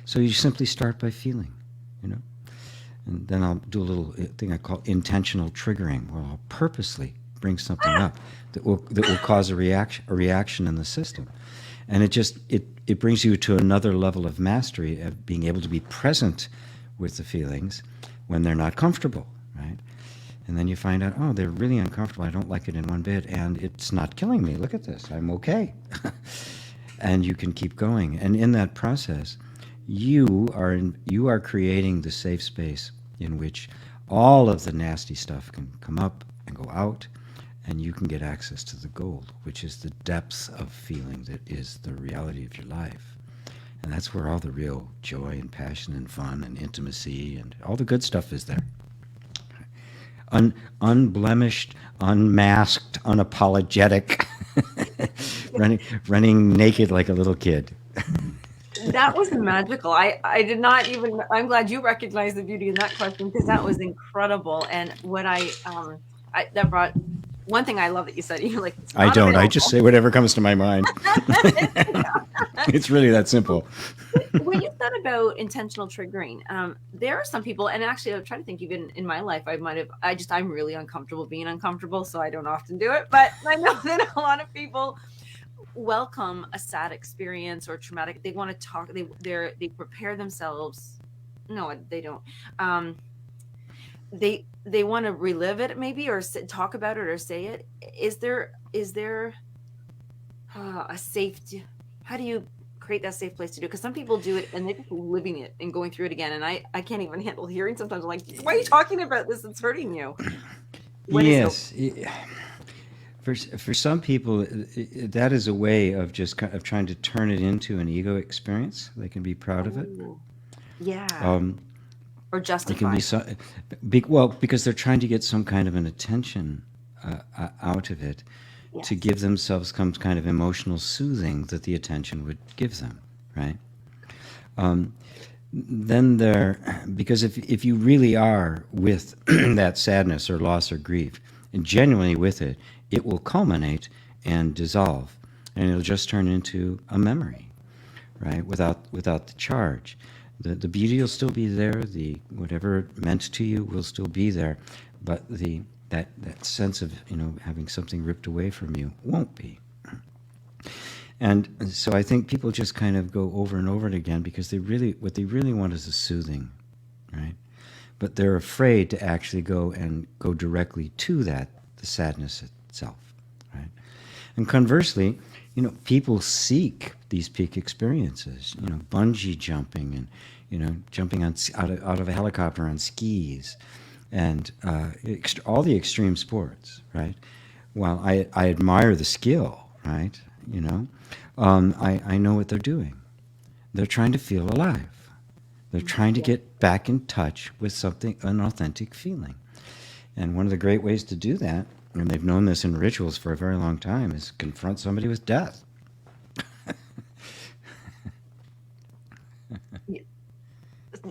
So you simply start by feeling, And then I'll do a little thing I call intentional triggering, where I'll purposely bring something up that will cause a reaction in the system. And it brings you to another level of mastery of being able to be present with the feelings when they're not comfortable, right? And then you find out, oh, they're really uncomfortable. I don't like it in one bit, and it's not killing me. Look at this. I'm okay. And you can keep going. And in that process, you are creating the safe space in which all of the nasty stuff can come up and go out, and you can get access to the gold, which is the depths of feeling that is the reality of your life. And that's where all the real joy and passion and fun and intimacy and all the good stuff is there. Unblemished, unmasked, unapologetic, running naked like a little kid. That was magical. I did not even. I'm glad you recognized the beauty in that question, because that was incredible. And what that brought one thing I love that you said. You're like, I don't. Available. I just say whatever comes to my mind. It's really that simple. When you thought about intentional triggering, there are some people, and actually, I'm trying to think. Even in my life, I'm really uncomfortable being uncomfortable, so I don't often do it. But I know that a lot of people welcome a sad experience or traumatic. They want to talk. They prepare themselves. No, they don't. They want to relive it, maybe, or talk about it, or say it. Is there a safety? How do you create that safe place to do it? Because some people do it and they're just living it and going through it again. And I can't even handle hearing. Sometimes I'm like, why are you talking about this? It's hurting you. Yes. For some people, that is a way of just kind of trying to turn it into an ego experience. They can be proud of it. Yeah. Or justify. It can be because they're trying to get some kind of an attention out of it, yes, to give themselves some kind of emotional soothing that the attention would give them, right? Because if you really are with that sadness or loss or grief, and genuinely with it, it will culminate and dissolve, and it'll just turn into a memory, right? Without the charge. The beauty will still be there. The whatever it meant to you will still be there, but that sense of having something ripped away from you won't be. And so I think people just kind of go over and over it again because what they really want is a soothing, right? But they're afraid to actually go directly to the sadness itself, right? And conversely, people seek these peak experiences, bungee jumping and, jumping out of a helicopter on skis and all the extreme sports, right? While I admire the skill, right? I know what they're doing. They're trying to feel alive. They're trying to get back in touch with an authentic feeling. And one of the great ways to do that, and they've known this in rituals for a very long time, is confront somebody with death.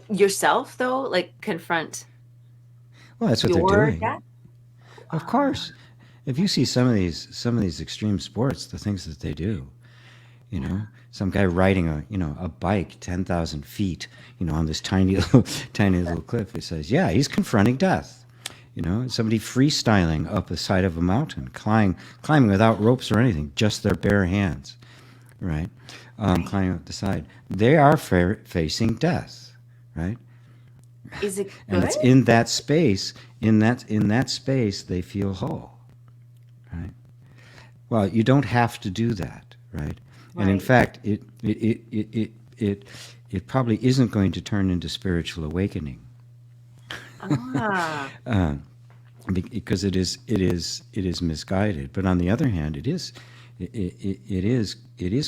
Yourself, though, like confront Well, that's what they're your doing. death. Of course. If you see some of these extreme sports, the things that they do, you know, some guy riding a bike 10,000 feet, on this tiny little cliff, he says, yeah, he's confronting death. Somebody freestyling up the side of a mountain, climbing without ropes or anything, just their bare hands, right? Climbing up the side. They are facing death, right? Is it good? And it's in that space, in that space, they feel whole, right? Well, you don't have to do that, right? And in fact, it probably isn't going to turn into spiritual awakening. Because it is misguided. But on the other hand, it is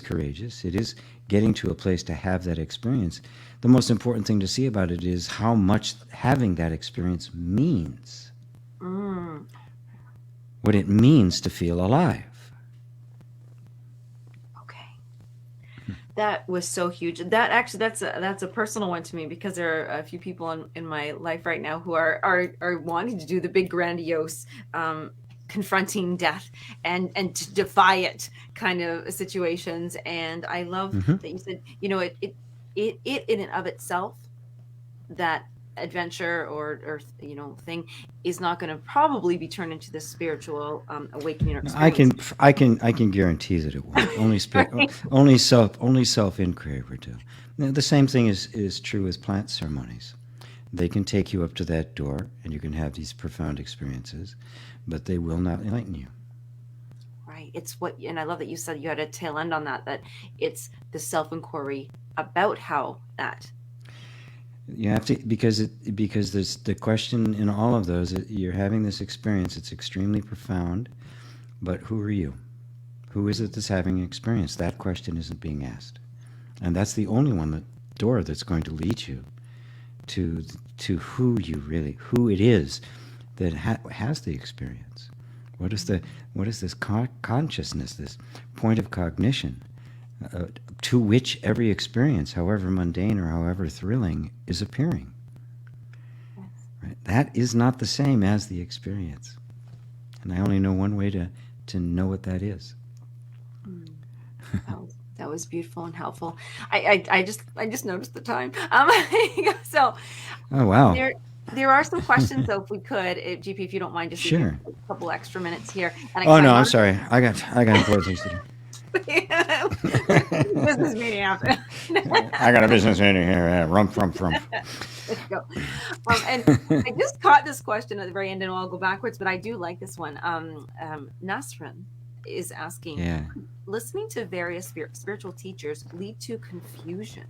courageous. It is getting to a place to have that experience. The most important thing to see about it is how much having that experience means. What it means to feel alive. That was so huge. That actually, that's a personal one to me, because there are a few people in my life right now who are wanting to do the big grandiose, confronting death and to defy it kind of situations. And I love that you said, it in and of itself, that adventure or thing is not going to probably be turned into this spiritual awakening or experience. I can guarantee that it won't. Only self inquiry will do. Now, the same thing is true with plant ceremonies. They can take you up to that door, and you can have these profound experiences, but they will not enlighten you. Right. And I love that you said you had a tail end on that it's the self inquiry about how that. You have to, because there's the question in all of those. You're having this experience. It's extremely profound, but who are you? Who is it that's having an experience? That question isn't being asked, and that's the only door that's going to lead you to who it is that has the experience. What is this consciousness? This point of cognition. To which every experience, however mundane or however thrilling, is appearing. Right? That is not the same as the experience. And I only know one way to know what that is. That was beautiful and helpful. I just noticed the time. So, oh wow. There are some questions, though, if we could, GP, if you don't mind, just sure. A couple extra minutes here. And I'm sorry. I got important things to do. Business meeting after. I got a business meeting here. Rump. Let's go. And I just caught this question at the very end, and I'll go backwards, but I do like this one. Nasrin is asking, listening to various spiritual teachers lead to confusion?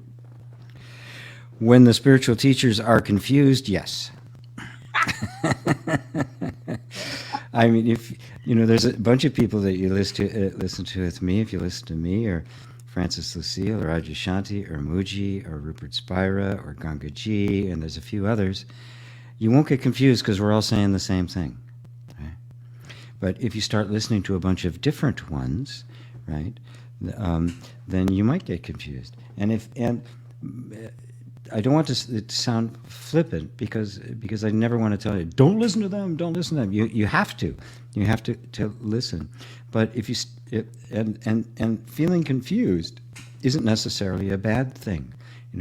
When the spiritual teachers are confused, yes. I mean, if there's a bunch of people that you listen to with me. If you listen to me, or Francis Lucille, or Adyashanti, or Mooji, or Rupert Spira, or Gangaji, and there's a few others, you won't get confused because we're all saying the same thing. Right? But if you start listening to a bunch of different ones, right, then you might get confused. And I don't want to sound flippant because I never want to tell you, don't listen to them. You have to listen. But if you and feeling confused isn't necessarily a bad thing.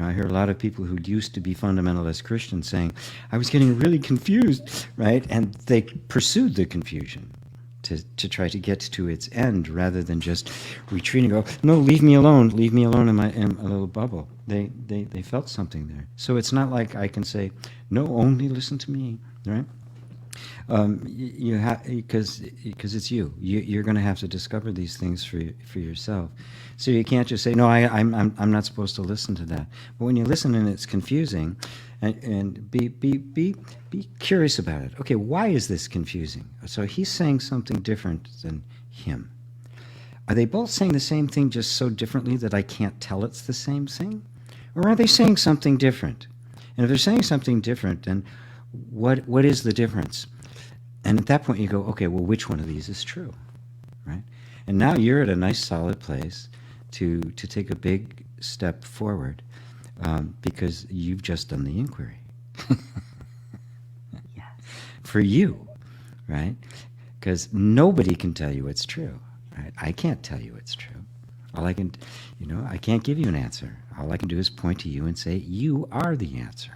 I hear a lot of people who used to be fundamentalist Christians saying, I was getting really confused, right? And they pursued the confusion to try to get to its end rather than just retreating and go, no, leave me alone in a little bubble. They felt something there. So it's not like I can say, no, only listen to me, right? You have, because it's you. You're going to have to discover these things for yourself. So you can't just say, no, I'm not supposed to listen to that. But when you listen and it's confusing, and be curious about it. Okay, why is this confusing? So he's saying something different than him. Are they both saying the same thing just so differently that I can't tell it's the same thing? Or are they saying something different? And if they're saying something different, then what is the difference? And at that point you go, okay, well, which one of these is true, right? And now you're at a nice solid place to take a big step forward, because you've just done the inquiry. Yes. For you, right? Because nobody can tell you what's true, right? I can't tell you what's true. All I can, I can't give you an answer. All I can do is point to you and say, you are the answer.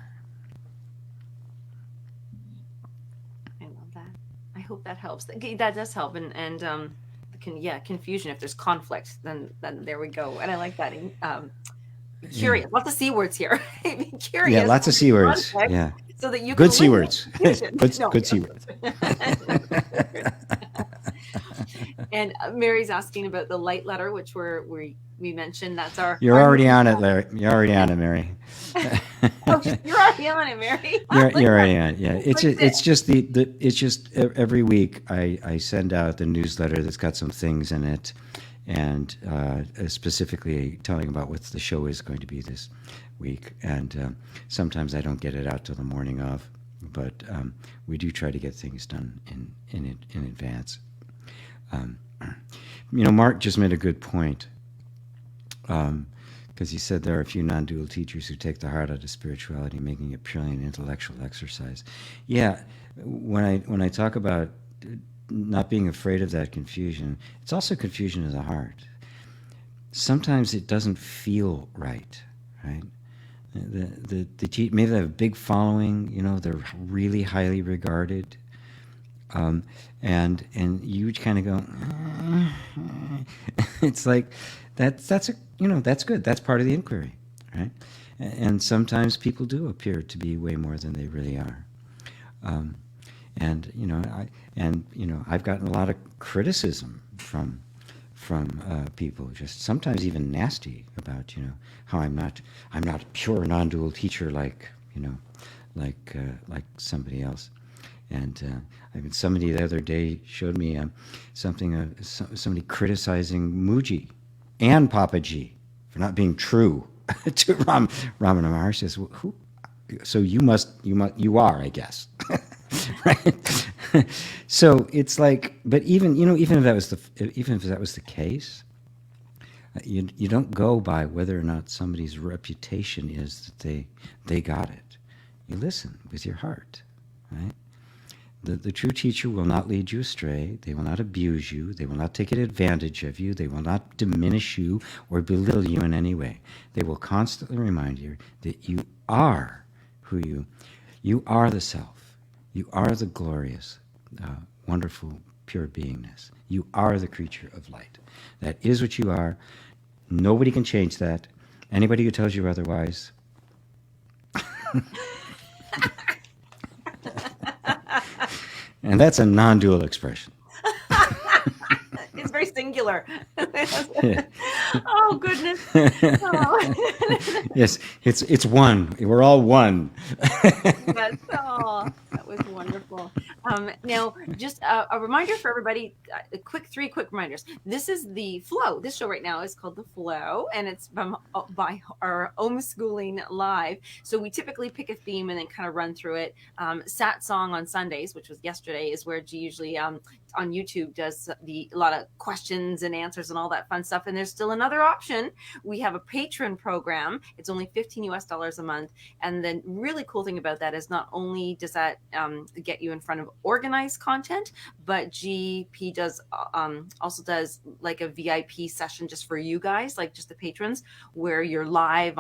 I love that. I hope that helps. That does help. And confusion. If there's conflict, then there we go. And I like that. Curious. Yeah. Lots of C words here. Be curious. Yeah, lots of C words. Conflict, Yeah. So that you Good can C words. Good C words. And Mary's asking about the light letter, which we mentioned. That's our. You're already on it, Larry. You're already on it, Mary. Oh, you're already on it, Mary. You're already on it. Yeah, it's just every week I send out the newsletter that's got some things in it, and specifically telling about what the show is going to be this week. And sometimes I don't get it out till the morning of, but we do try to get things done in advance. Mark just made a good point, because he said there are a few non-dual teachers who take the heart out of spirituality, making it purely an intellectual exercise. Yeah, when I talk about not being afraid of that confusion, it's also confusion of the heart. Sometimes it doesn't feel right? The maybe they have a big following, they're really highly regarded, and you kind of go, it's like that's good. That's part of the inquiry, right? And sometimes people do appear to be way more than they really are. I've gotten a lot of criticism from people, just sometimes even nasty, about how I'm not a pure non-dual teacher like somebody else. And somebody the other day showed me somebody criticizing Mooji and Papaji for not being true to Ramana Maharshi. Says, well, who? So you are, I guess. Right? So it's like, but even if that was the case, you don't go by whether or not somebody's reputation is that they got it. You listen with your heart, right? The true teacher will not lead you astray. They will not abuse you. They will not take advantage of you. They will not diminish you or belittle you in any way. They will constantly remind you that you are who you are, the self. You are the glorious, wonderful, pure beingness. You are the creature of light. That is what you are. Nobody can change that. Anybody who tells you otherwise, and that's a non-dual expression. It's very singular. Oh, goodness. Oh. Yes, it's one. We're all one. Yes. Oh, that was wonderful. Now, just a reminder for everybody, three quick reminders. This is the Flow. This show right now is called The Flow, and it's by our Homeschooling Live. So we typically pick a theme and then kind of run through it. Sat Song on Sundays, which was yesterday, is where G usually on YouTube does a lot of questions and answers and all that fun stuff. And there's still another option. We have a patron program. It's only $15 a month. And the really cool thing about that is not only does that get you in front of organized content, but GP also does like a VIP session just for you guys, like just the patrons, where you're live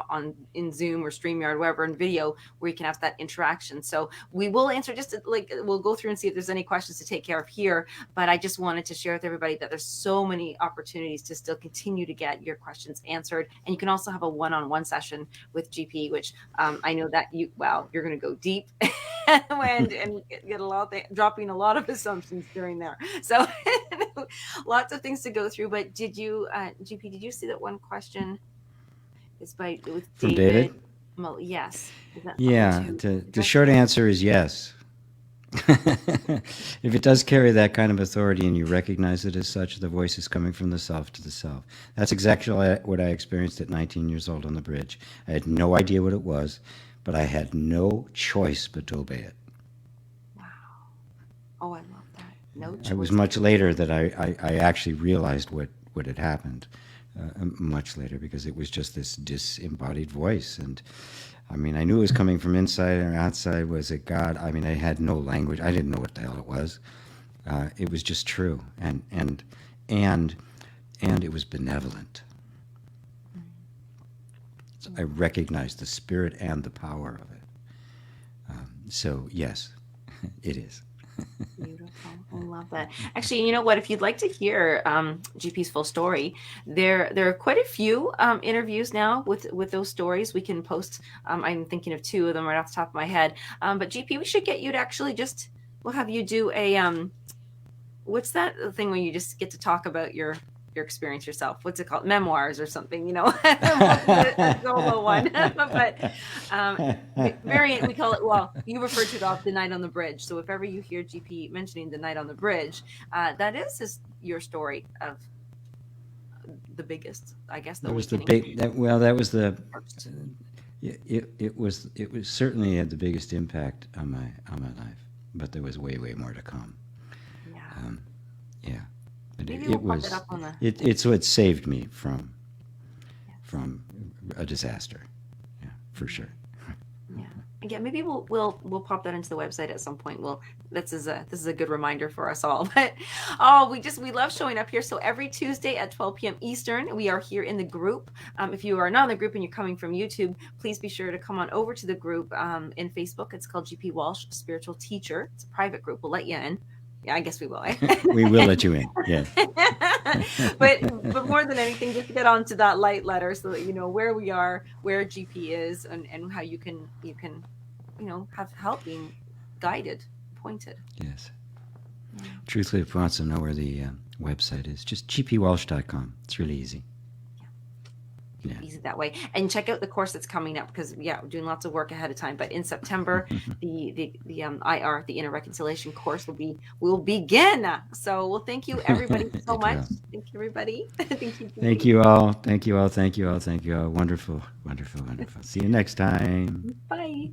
in Zoom or StreamYard, wherever, in video, where you can have that interaction. So we will answer we'll go through and see if there's any questions to take care of here. But I just wanted to share with everybody that there's so many opportunities to still continue to get your questions answered. And you can also have a one-on-one session with GP, which I know that you're going to go deep and get dropping a lot of assumptions during there. So lots of things to go through. But did you, GP, did you see that one question is with From David? Well, yes. Yeah, the short answer is yes. If it does carry that kind of authority and you recognize it as such, the voice is coming from the self to the self. That's exactly what I experienced at 19 years old on the bridge. I had no idea what it was, but I had no choice but to obey it. Wow. Oh, I love No It was choice. much later that I actually realized what had happened. Much later, because it was just this disembodied voice. And I mean, I knew it was coming from inside or outside. Was it God? I mean, I had no language. I didn't know what the hell it was. It was just true, and it was benevolent. So I recognized the spirit and the power of it. So yes, it is. Beautiful. I love that. Actually, you know what? If you'd like to hear GP's full story, there are quite a few interviews now with those stories. We can post. I'm thinking of two of them right off the top of my head. But GP, we should get you to actually we'll have you do a what's that thing when you just get to talk about your experience yourself? What's it called? Memoirs or something, a solo one. But variant, we call it, well, you refer to it off the night on the bridge. So if ever you hear GP mentioning the night on the bridge, that is your story of the biggest, I guess. That was the big, that was the, it was certainly had the biggest impact on my life, but there was way more to come. Yeah. Yeah. But Maybe it we'll was pop it up on the... it's what saved me from a disaster. Yeah, for sure. Yeah, maybe we'll pop that into the website at some point. This is a good reminder for us all. But we love showing up here. So every Tuesday at 12 p.m. Eastern, we are here in the group. If you are not in the group and you're coming from YouTube, please be sure to come on over to the group in Facebook. It's called GP Walsh Spiritual Teacher. It's a private group. We'll let you in. Yeah, I guess we will. We will let you in. Yeah. but more than anything, just get onto that light letter so that you know where we are, where GP is, and how you can have help being guided, pointed. Yes. Yeah. Truthfully, if you want to know where the website is, just gpwalsh.com. It's really easy. Yeah. Easy that way. And check out the course that's coming up, because we're doing lots of work ahead of time. But in September, the IR, the Inner Reconciliation course will begin. So thank you everybody so much. Thank you everybody. Thank you all. Wonderful. See you next time. Bye.